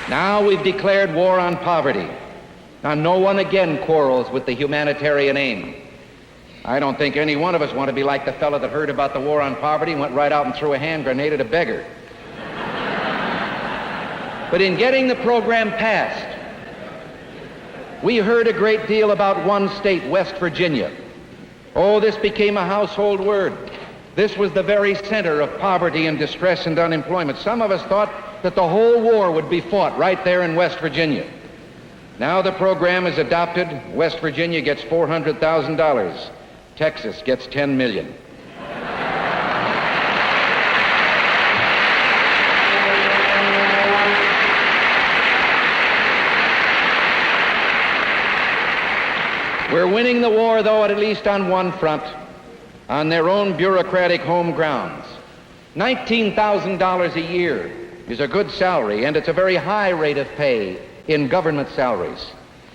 Speaker 9: Now we've declared war on poverty. Now no one again quarrels with the humanitarian aim. I don't think any one of us want to be like the fellow that heard about the war on poverty and went right out and threw a hand grenade at a beggar. But in getting the program passed, we heard a great deal about one state, West Virginia. Oh, this became a household word. This was the very center of poverty and distress and unemployment. Some of us thought that the whole war would be fought right there in West Virginia. Now the program is adopted. West Virginia gets $400,000. Texas gets $10 million. We're winning the war, though, at least on one front, on their own bureaucratic home grounds. $19,000 a year is a good salary, and it's a very high rate of pay in government salaries.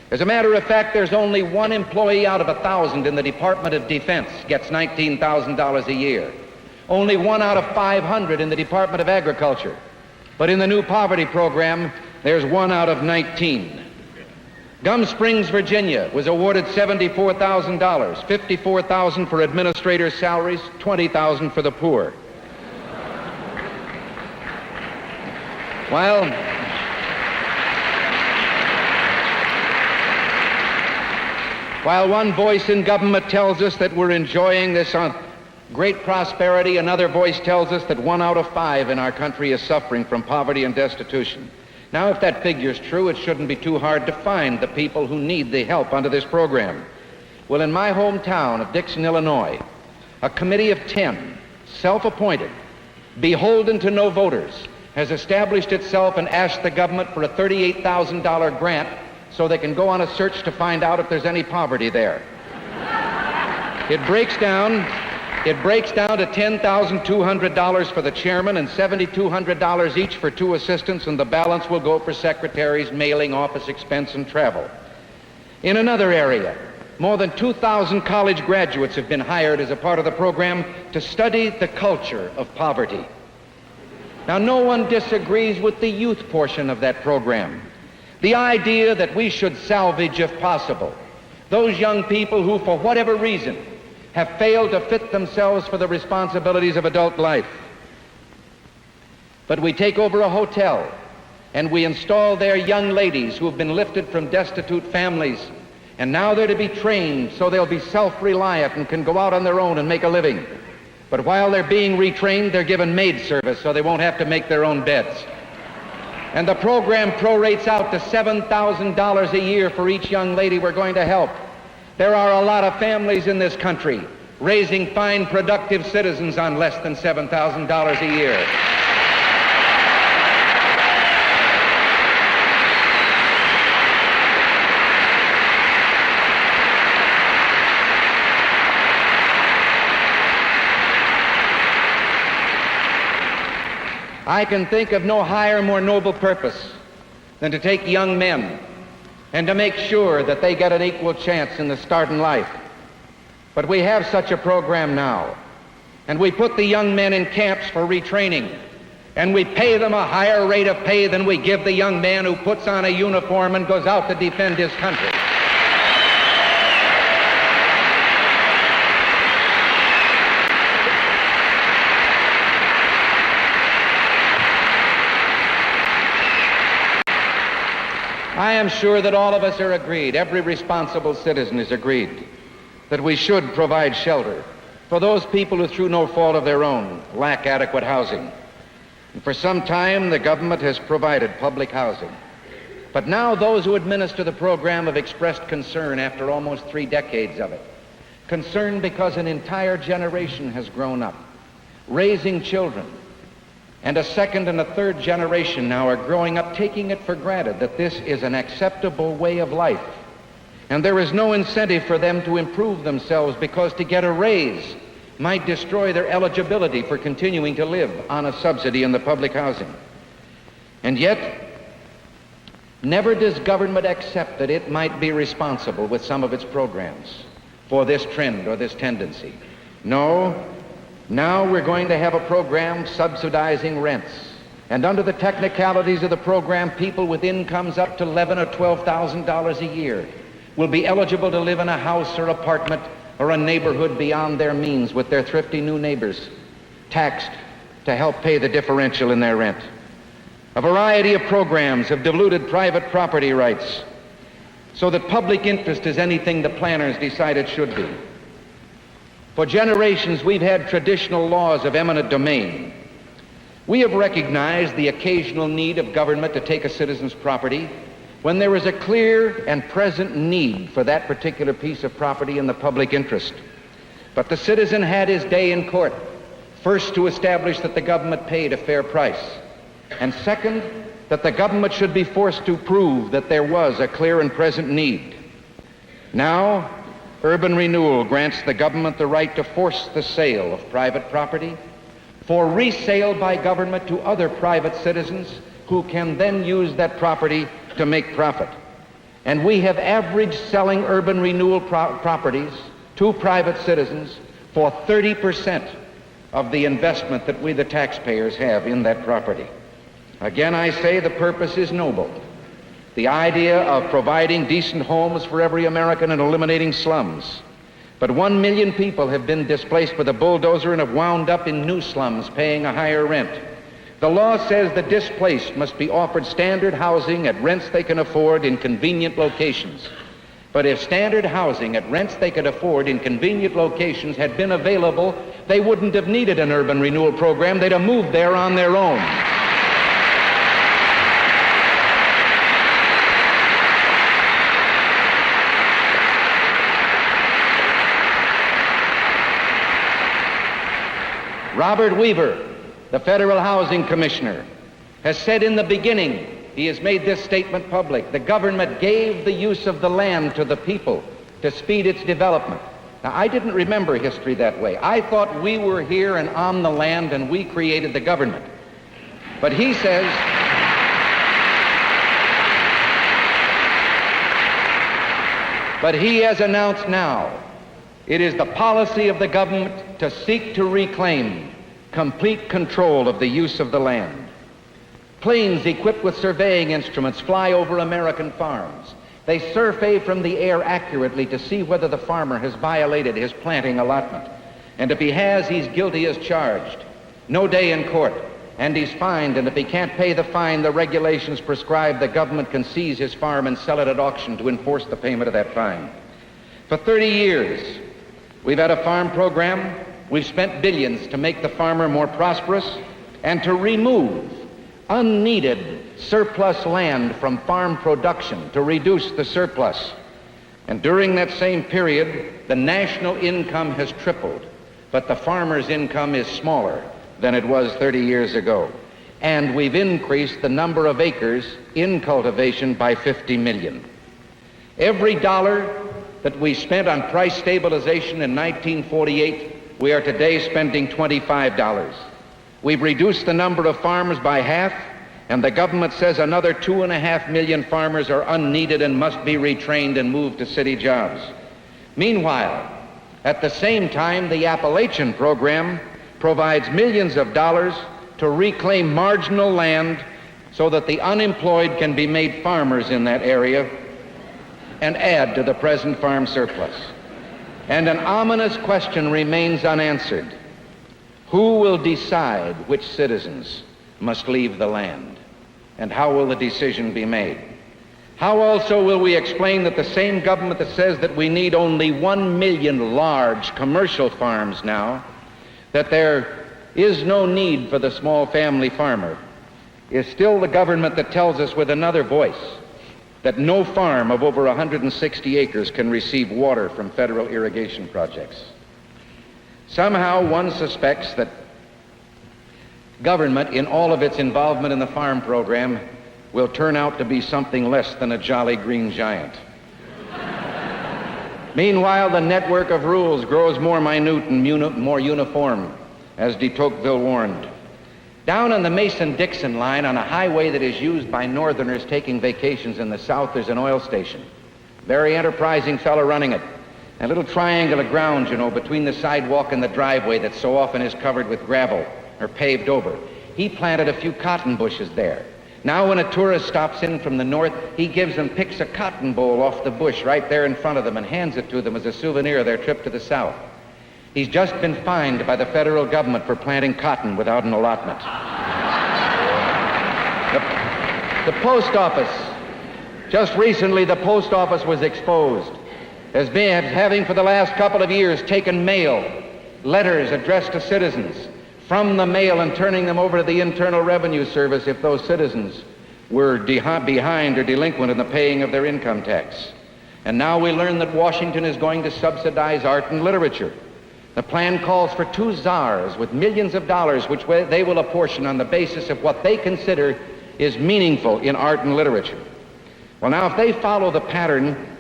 Speaker 9: As a matter of fact, there's only one employee out of 1,000 in the Department of Defense gets $19,000 a year. Only 1 out of 500 in the Department of Agriculture. But in the new poverty program, there's 1 out of 19. Gum Springs, Virginia was awarded $74,000, $54,000 for administrators' salaries, $20,000 for the poor. While one voice in government tells us that we're enjoying this great prosperity, another voice tells us that 1 out of 5 in our country is suffering from poverty and destitution. Now, if that figure's true, it shouldn't be too hard to find the people who need the help under this program. Well, in my hometown of Dixon, Illinois, a committee of 10, self-appointed, beholden to no voters, has established itself and asked the government for a $38,000 grant so they can go on a search to find out if there's any poverty there. It breaks down to $10,200 for the chairman and $7,200 each for 2 assistants, and the balance will go for secretaries, mailing, office expense, and travel. In another area, more than 2,000 college graduates have been hired as a part of the program to study the culture of poverty. Now, no one disagrees with the youth portion of that program. The idea that we should salvage, if possible, those young people who, for whatever reason, have failed to fit themselves for the responsibilities of adult life. But we take over a hotel and we install there young ladies who have been lifted from destitute families, and now they're to be trained so they'll be self-reliant and can go out on their own and make a living. But while they're being retrained, they're given maid service so they won't have to make their own beds. And the program prorates out to $7,000 a year for each young lady we're going to help. There are a lot of families in this country raising fine, productive citizens on less than $7,000 a year. I can think of no higher, more noble purpose than to take young men and to make sure that they get an equal chance in the start in life. But we have such a program now, and we put the young men in camps for retraining, and we pay them a higher rate of pay than we give the young man who puts on a uniform and goes out to defend his country. I am sure that all of us are agreed, every responsible citizen is agreed, that we should provide shelter for those people who, through no fault of their own, lack adequate housing. And for some time, the government has provided public housing. But now those who administer the program have expressed concern after almost 3 decades of it. Concern because an entire generation has grown up, raising children, and a second and a third generation now are growing up taking it for granted that this is an acceptable way of life. And there is no incentive for them to improve themselves, because to get a raise might destroy their eligibility for continuing to live on a subsidy in the public housing. And yet, never does government accept that it might be responsible with some of its programs for this trend or this tendency. No. Now we're going to have a program subsidizing rents. And under the technicalities of the program, people with incomes up to $11,000 or $12,000 a year will be eligible to live in a house or apartment or a neighborhood beyond their means with their thrifty new neighbors, taxed to help pay the differential in their rent. A variety of programs have diluted private property rights so that public interest is anything the planners decide it should be. For generations, we've had traditional laws of eminent domain. We have recognized the occasional need of government to take a citizen's property when there is a clear and present need for that particular piece of property in the public interest. But the citizen had his day in court, first to establish that the government paid a fair price, and second, that the government should be forced to prove that there was a clear and present need. Now, urban renewal grants the government the right to force the sale of private property for resale by government to other private citizens who can then use that property to make profit. And we have averaged selling urban renewal properties to private citizens for 30% of the investment that we, the taxpayers, have in that property. Again, I say the purpose is noble. The idea of providing decent homes for every American and eliminating slums. But 1 million people have been displaced with a bulldozer and have wound up in new slums paying a higher rent. The law says the displaced must be offered standard housing at rents they can afford in convenient locations. But if standard housing at rents they could afford in convenient locations had been available, they wouldn't have needed an urban renewal program. They'd have moved there on their own. Robert Weaver, the Federal Housing Commissioner, has said in the beginning, he has made this statement public, the government gave the use of the land to the people to speed its development. Now, I didn't remember history that way. I thought we were here and on the land and we created the government. But he says, but he has announced now, it is the policy of the government to seek to reclaim complete control of the use of the land. Planes equipped with surveying instruments fly over American farms. They survey from the air accurately to see whether the farmer has violated his planting allotment. And if he has, he's guilty as charged. No day in court, and he's fined, and if he can't pay the fine, the regulations prescribe the government can seize his farm and sell it at auction to enforce the payment of that fine. For 30 years, we've had a farm program. We've spent billions to make the farmer more prosperous and to remove unneeded surplus land from farm production, to reduce the surplus. And during that same period, the national income has tripled, but the farmer's income is smaller than it was 30 years ago. And we've increased the number of acres in cultivation by 50 million. Every dollar that we spent on price stabilization in 1948, we are today spending $25. We've reduced the number of farmers by half, and the government says another 2.5 million farmers are unneeded and must be retrained and moved to city jobs. Meanwhile, at the same time, the Appalachian program provides millions of dollars to reclaim marginal land so that the unemployed can be made farmers in that area and add to the present farm surplus. And an ominous question remains unanswered. Who will decide which citizens must leave the land? And how will the decision be made? How also will we explain that the same government that says that we need only 1 million large commercial farms now, that there is no need for the small family farmer, is still the government that tells us with another voice that no farm of over 160 acres can receive water from federal irrigation projects? Somehow one suspects that government, in all of its involvement in the farm program, will turn out to be something less than a jolly green giant. Meanwhile, the network of rules grows more minute and more uniform, as de Tocqueville warned. Down on the Mason-Dixon line, on a highway that is used by northerners taking vacations in the south, there's an oil station. Very enterprising fellow running it. A little triangle of ground, between the sidewalk and the driveway that so often is covered with gravel or paved over. He planted a few cotton bushes there. Now when a tourist stops in from the north, he picks a cotton boll off the bush right there in front of them and hands it to them as a souvenir of their trip to the south. He's just been fined by the federal government for planting cotton without an allotment. The post office, just recently the post office was exposed as having for the last couple of years taken mail, letters addressed to citizens from the mail and turning them over to the Internal Revenue Service if those citizens were behind or delinquent in the paying of their income tax. And now we learn that Washington is going to subsidize art and literature. The plan calls for 2 czars with millions of dollars which they will apportion on the basis of what they consider is meaningful in art and literature. Well, now, if they follow the pattern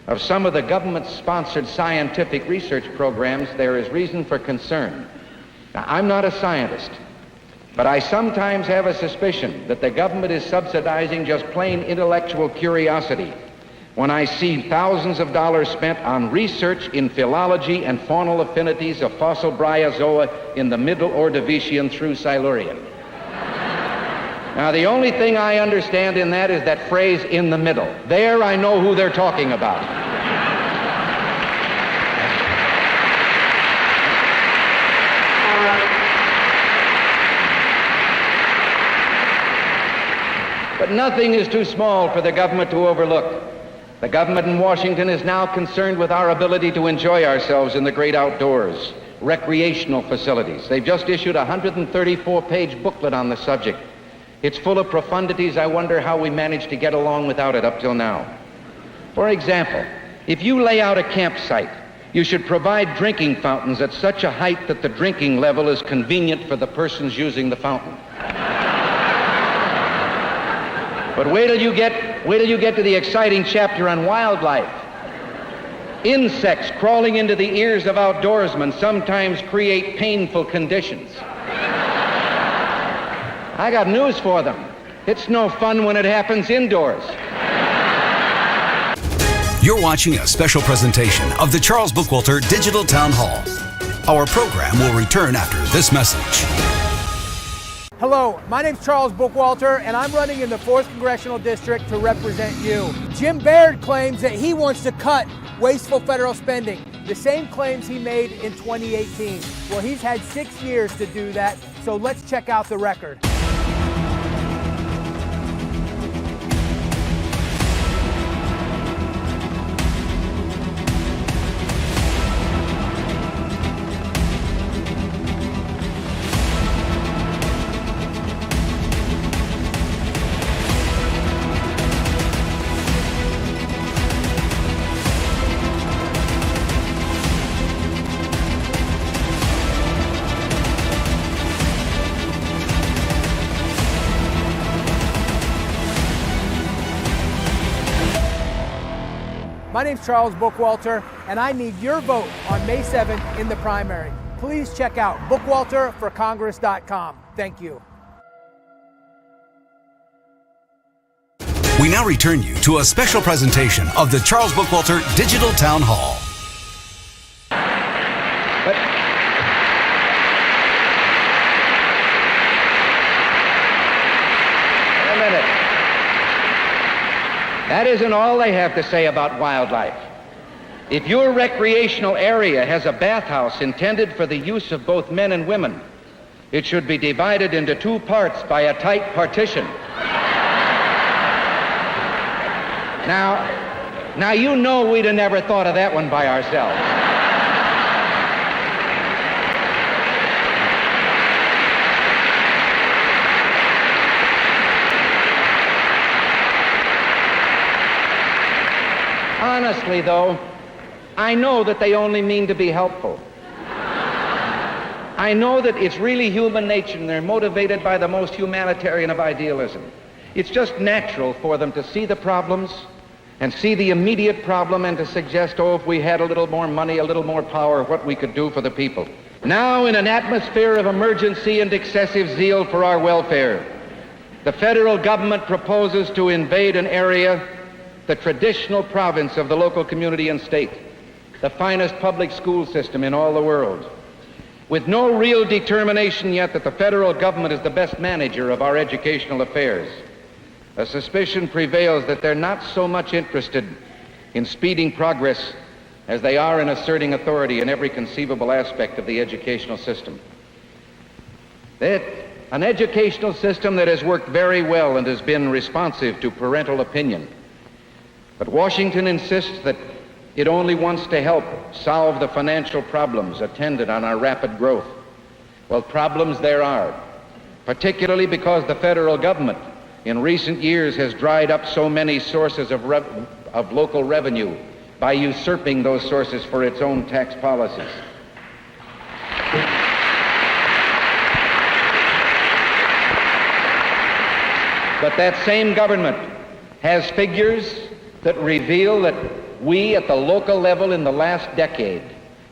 Speaker 9: of some of the government-sponsored scientific research programs, there is reason for concern. Now, I'm not a scientist, but I sometimes have a suspicion that the government is subsidizing just plain intellectual curiosity when I see thousands of dollars spent on research in philology and faunal affinities of fossil bryozoa in the Middle Ordovician through Silurian. Now, the only thing I understand in that is that phrase, in the middle. There I know who they're talking about. But nothing is too small for the government to overlook. The government in Washington is now concerned with our ability to enjoy ourselves in the great outdoors, recreational facilities. They've just issued a 134-page booklet on the subject. It's full of profundities. I wonder how we managed to get along without it up till now. For example, if you lay out a campsite You should provide drinking fountains at such a height that the drinking level is convenient for the persons using the fountain. But wait till you get to the exciting chapter on wildlife. Insects crawling into the ears of outdoorsmen sometimes create painful conditions. I got news for them. It's no fun when it happens indoors.
Speaker 1: You're watching a special presentation of the Charles Bookwalter Digital Town Hall. Our program will return after this message.
Speaker 10: Hello, my name's Charles Bookwalter, and I'm running in the 4th Congressional District to represent you. Jim Baird claims that he wants to cut wasteful federal spending, the same claims he made in 2018. Well, he's had 6 years to do that, so let's check out the record. My name's Charles Bookwalter, and I need your vote on May 7th in the primary. Please check out bookwalterforcongress.com. Thank you.
Speaker 1: We now return you to a special presentation of the Charles Bookwalter Digital Town Hall.
Speaker 9: That isn't all they have to say about wildlife. If your recreational area has a bathhouse intended for the use of both men and women, it should be divided into 2 parts by a tight partition. Now you know we'd have never thought of that one by ourselves. Honestly, though, I know that they only mean to be helpful. I know that it's really human nature and they're motivated by the most humanitarian of idealism. It's just natural for them to see the problems and see the immediate problem and to suggest, oh, if we had a little more money, a little more power, what we could do for the people. Now, in an atmosphere of emergency and excessive zeal for our welfare, the federal government proposes to invade an area, the traditional province of the local community and state, the finest public school system in all the world, with no real determination yet that the federal government is the best manager of our educational affairs. A suspicion prevails that they're not so much interested in speeding progress as they are in asserting authority in every conceivable aspect of the educational system. An educational system that has worked very well and has been responsive to parental opinion. But Washington insists that it only wants to help solve the financial problems attendant on our rapid growth. Well, problems there are, particularly because the federal government in recent years has dried up so many sources of local revenue by usurping those sources for its own tax policies. But that same government has figures that reveal that we at the local level in the last decade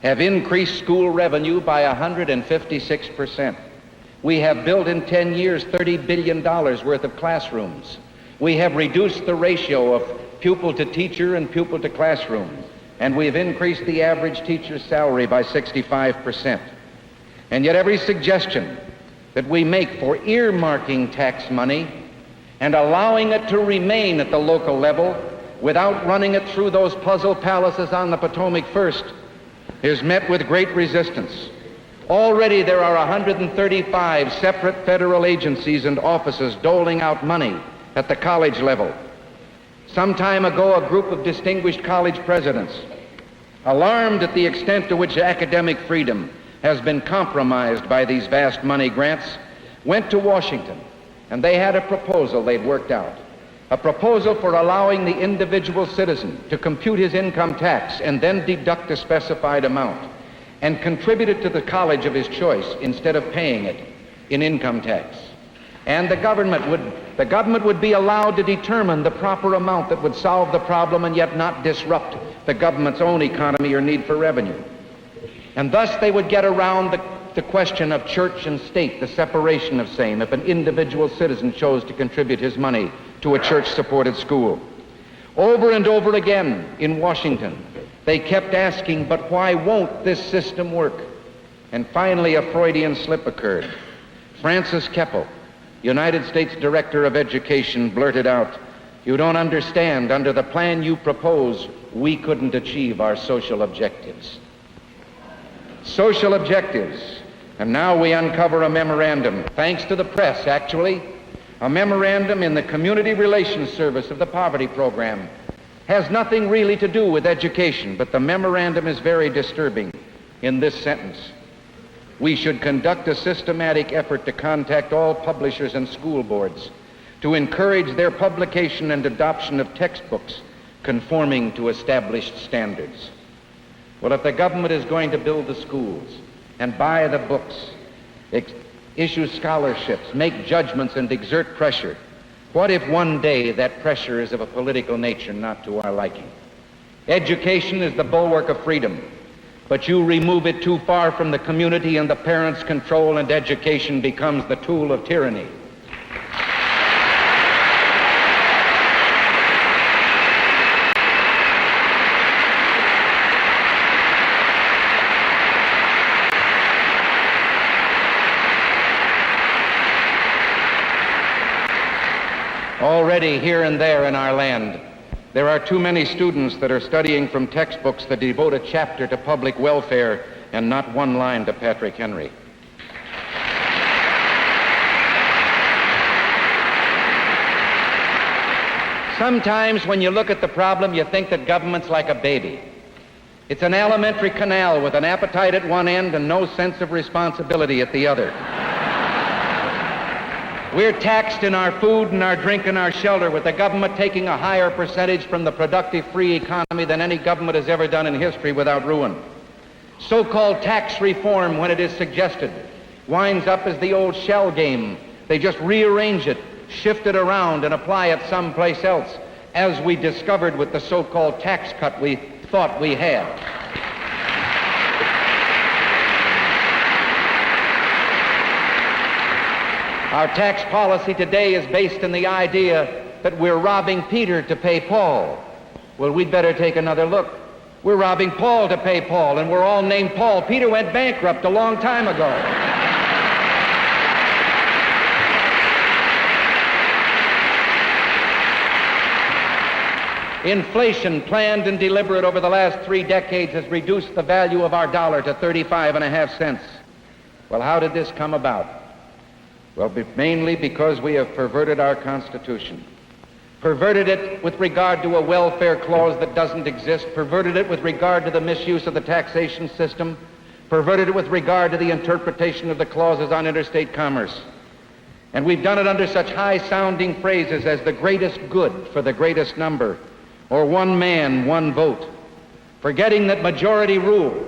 Speaker 9: have increased school revenue by 156%. We have built in 10 years $30 billion worth of classrooms. We have reduced the ratio of pupil to teacher and pupil to classroom, and we've increased the average teacher's salary by 65%. And yet every suggestion that we make for earmarking tax money and allowing it to remain at the local level without running it through those puzzle palaces on the Potomac first is met with great resistance. Already there are 135 separate federal agencies and offices doling out money at the college level. Some time ago, a group of distinguished college presidents, alarmed at the extent to which academic freedom has been compromised by these vast money grants, went to Washington, and they had a proposal they'd worked out. a proposal for allowing the individual citizen to compute his income tax and then deduct a specified amount and contribute it to the college of his choice instead of paying it in income tax. And the government would be allowed to determine the proper amount that would solve the problem and yet not disrupt the government's own economy or need for revenue. And thus they would get around the question of church and state, the separation of same, if an individual citizen chose to contribute his money to a church-supported school. Over and over again in Washington, they kept asking, but why won't this system work? And finally a Freudian slip occurred. Francis Keppel, United States Director of Education, blurted out, "You don't understand, under the plan you propose, we couldn't achieve our social objectives." Social objectives. And now we uncover a memorandum, thanks to the press actually, a memorandum in the Community Relations Service of the Poverty Program. Has nothing really to do with education, but the memorandum is very disturbing in this sentence. We should conduct a systematic effort to contact all publishers and school boards to encourage their publication and adoption of textbooks conforming to established standards. Well, if the government is going to build the schools and buy the books, issue scholarships, make judgments, and exert pressure, what if one day that pressure is of a political nature not to our liking? Education is the bulwark of freedom, but you remove it too far from the community and the parents' control, and education becomes the tool of tyranny. Already here and there in our land, there are too many students that are studying from textbooks that devote a chapter to public welfare and not one line to Patrick Henry. Sometimes when you look at the problem, you think that government's like a baby. It's an alimentary canal with an appetite at one end and no sense of responsibility at the other. We're taxed in our food and our drink and our shelter, with the government taking a higher percentage from the productive free economy than any government has ever done in history without ruin. So-called tax reform, when it is suggested, winds up as the old shell game. They just rearrange it, shift it around, and apply it someplace else, as we discovered with the so-called tax cut we thought we had. Our tax policy today is based on the idea that we're robbing Peter to pay Paul. Well, we'd better take another look. We're robbing Paul to pay Paul, and we're all named Paul. Peter went bankrupt a long time ago. Inflation, planned and deliberate over the last 3 decades, has reduced the value of our dollar to 35.5 cents. Well, how did this come about? Well, mainly because we have perverted our Constitution. Perverted it with regard to a welfare clause that doesn't exist, perverted it with regard to the misuse of the taxation system, perverted it with regard to the interpretation of the clauses on interstate commerce. And we've done it under such high-sounding phrases as the greatest good for the greatest number, or one man, one vote, forgetting that majority rule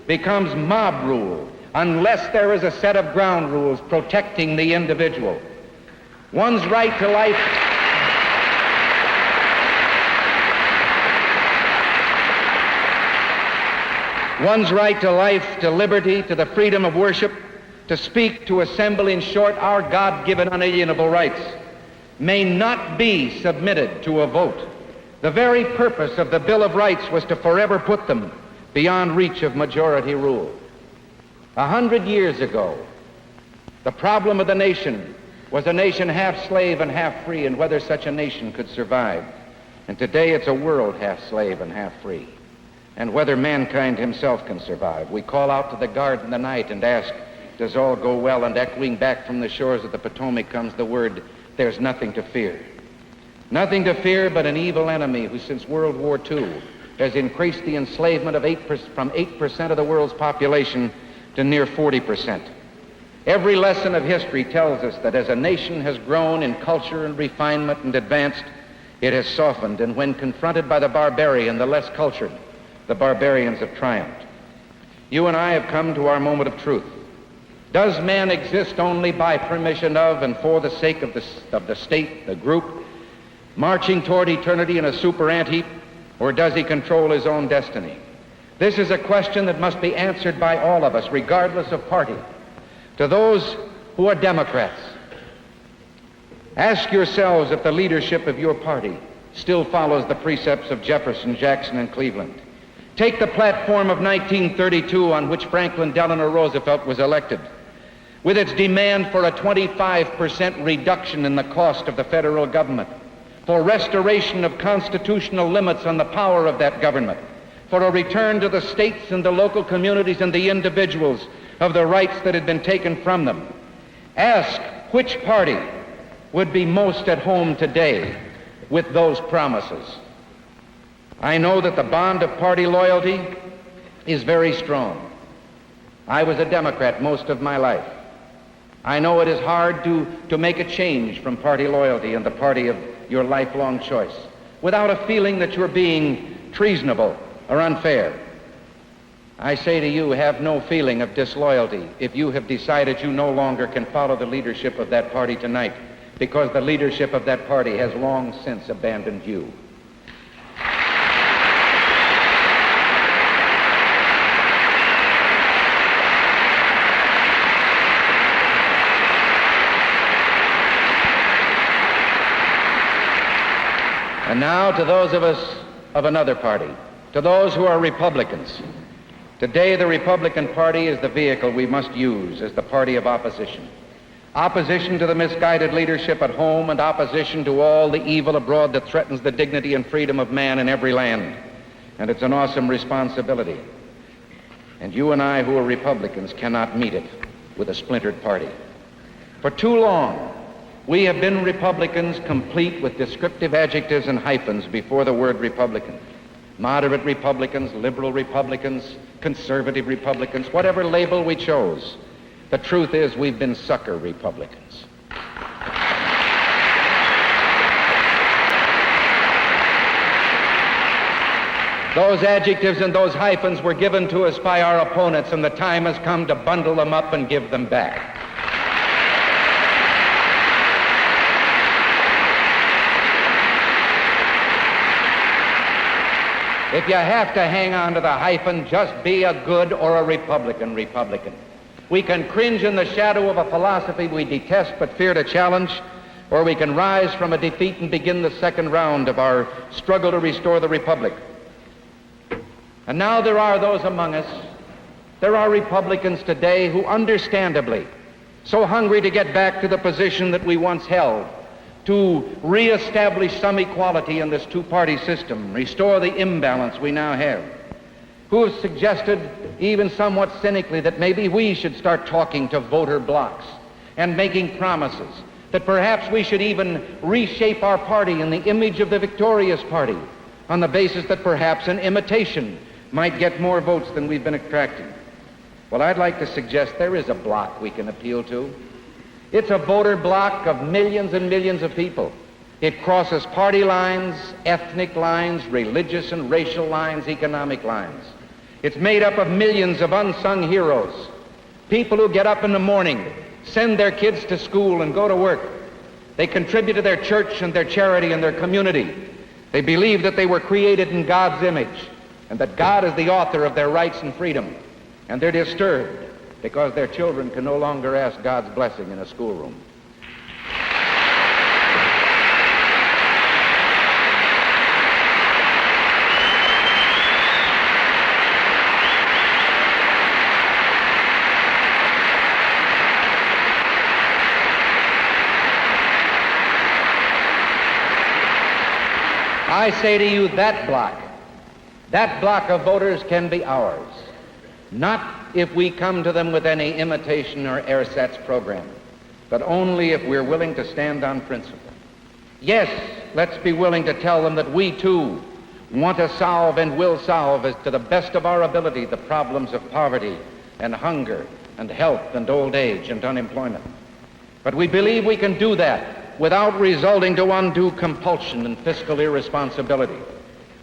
Speaker 9: becomes mob rule unless there is a set of ground rules protecting the individual. One's right to life. One's right to life, to liberty, to the freedom of worship, to speak, to assemble, in short, our God-given unalienable rights, may not be submitted to a vote. The very purpose of the Bill of Rights was to forever put them beyond reach of majority rule. 100 years ago, the problem of the nation was a nation half slave and half free, and whether such a nation could survive. And today it's a world half slave and half free, and whether mankind himself can survive. We call out to the guard in the night and ask, does all go well? And echoing back from the shores of the Potomac comes the word, there's nothing to fear. Nothing to fear but an evil enemy who since World War II has increased the enslavement of from 8% of the world's population to near 40%. Every lesson of history tells us that as a nation has grown in culture and refinement and advanced, It has softened, and when confronted by the barbarian, the less cultured, the barbarians have triumphed. You and I have come to our moment of truth. Does man exist only by permission of and for the sake of the state, the group, marching toward eternity in a super ant-heap, or does he control his own destiny? This is a question that must be answered by all of us, regardless of party. To those who are Democrats, ask yourselves if the leadership of your party still follows the precepts of Jefferson, Jackson, and Cleveland. Take the platform of 1932 on which Franklin Delano Roosevelt was elected, with its demand for a 25% reduction in the cost of the federal government, for restoration of constitutional limits on the power of that government, for a return to the states and the local communities and the individuals of the rights that had been taken from them. Ask which party would be most at home today with those promises. I know that the bond of party loyalty is very strong. I was a Democrat most of my life. I know it is hard to make a change from party loyalty and the party of your lifelong choice without a feeling that you're being treasonable or unfair. I say to you, have no feeling of disloyalty if you have decided you no longer can follow the leadership of that party tonight, because the leadership of that party has long since abandoned you. And now to those of us of another party, to those who are Republicans. Today, the Republican Party is the vehicle we must use as the party of opposition. Opposition to the misguided leadership at home and opposition to all the evil abroad that threatens the dignity and freedom of man in every land. And it's an awesome responsibility. And you and I who are Republicans cannot meet it with a splintered party. For too long, we have been Republicans complete with descriptive adjectives and hyphens before the word Republican. Moderate Republicans, liberal Republicans, conservative Republicans, whatever label we chose. The truth is we've been sucker Republicans. Those adjectives and those hyphens were given to us by our opponents, and the time has come to bundle them up and give them back. If you have to hang on to the hyphen, just be a good or a Republican. We can cringe in the shadow of a philosophy we detest but fear to challenge, or we can rise from a defeat and begin the second round of our struggle to restore the Republic. And now there are those among us, there are Republicans today who understandably, so hungry to get back to the position that we once held, to reestablish some equality in this two-party system, restore the imbalance we now have, who have suggested, even somewhat cynically, that maybe we should start talking to voter blocs and making promises, that perhaps we should even reshape our party in the image of the victorious party on the basis that perhaps an imitation might get more votes than we've been attracting. Well, I'd like to suggest there is a bloc we can appeal to. It's a voter bloc of millions and millions of people. It crosses party lines, ethnic lines, religious and racial lines, economic lines. It's made up of millions of unsung heroes, people who get up in the morning, send their kids to school and go to work. They contribute to their church and their charity and their community. They believe that they were created in God's image and that God is the author of their rights and freedom. And they're disturbed because their children can no longer ask God's blessing in a schoolroom. I say to you, that block of voters can be ours. Not if we come to them with any imitation or ersatz program, but only if we're willing to stand on principle. Yes, let's be willing to tell them that we too want to solve and will solve, as to the best of our ability, the problems of poverty and hunger and health and old age and unemployment. But we believe we can do that without resulting to undue compulsion and fiscal irresponsibility.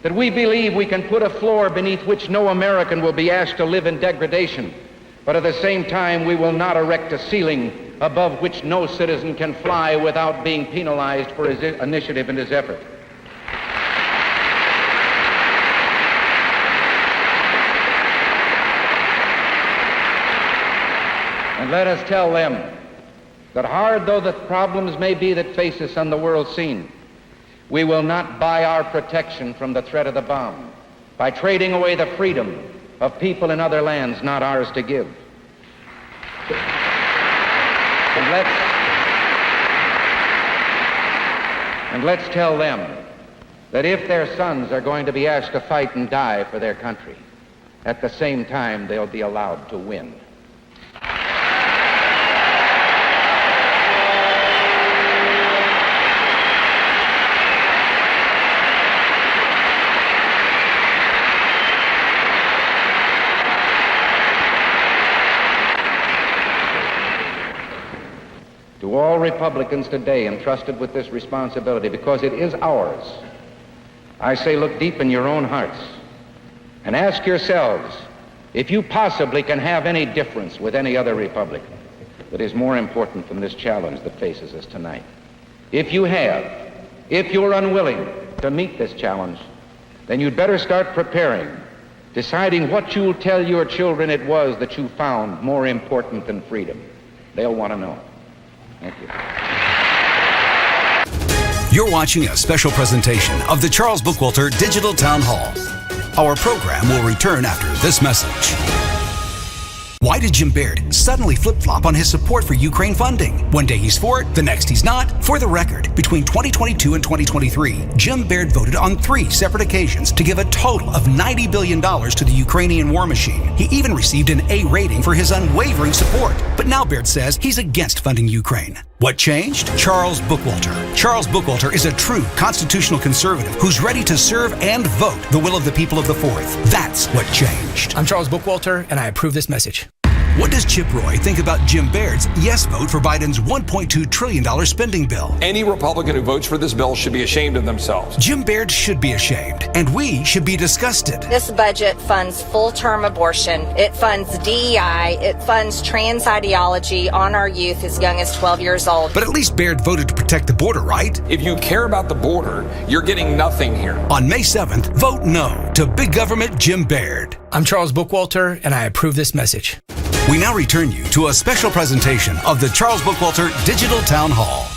Speaker 9: That we believe we can put a floor beneath which no American will be asked to live in degradation, but at the same time we will not erect a ceiling above which no citizen can fly without being penalized for his initiative and his effort. And let us tell them that hard though the problems may be that face us on the world scene, we will not buy our protection from the threat of the bomb by trading away the freedom of people in other lands not ours to give. And let's tell them that if their sons are going to be asked to fight and die for their country, at the same time they'll be allowed to win. To all Republicans today entrusted with this responsibility, because it is ours, I say look deep in your own hearts and ask yourselves if you possibly can have any difference with any other Republican that is more important than this challenge that faces us tonight. If you have, if you're unwilling to meet this challenge, then you'd better start preparing, deciding what you'll tell your children it was that you found more important than freedom. They'll want to know. Thank you.
Speaker 1: You're watching a special presentation of the Charles Bookwalter Digital Town Hall. Our program will return after this message. Why did Jim Baird suddenly flip-flop on his support for Ukraine funding? One day he's for it, the next he's not. For the record, between 2022 and 2023, Jim Baird voted on 3 separate occasions to give a total of $90 billion to the Ukrainian war machine. He even received an A rating for his unwavering support. But now Baird says he's against funding Ukraine. What changed? Charles Bookwalter. Charles Bookwalter is a true constitutional conservative who's ready to serve and vote the will of the people of the Fourth. That's what changed.
Speaker 4: I'm Charles Bookwalter, and I approve this message.
Speaker 1: What does Chip Roy think about Jim Baird's yes vote for Biden's $1.2 trillion spending bill?
Speaker 2: Any Republican who votes for this bill should be ashamed of themselves.
Speaker 1: Jim Baird should be ashamed, and we should be disgusted.
Speaker 3: This budget funds full-term abortion. It funds DEI. It funds trans ideology on our youth as young as 12 years old.
Speaker 1: But at least Baird voted to protect the border, right?
Speaker 2: If you care about the border, you're getting nothing here.
Speaker 1: On May 7th, vote no to big government Jim Baird.
Speaker 4: I'm Charles Bookwalter, and I approve this message.
Speaker 1: We now return you to a special presentation of the Charles Bookwalter Digital Town Hall.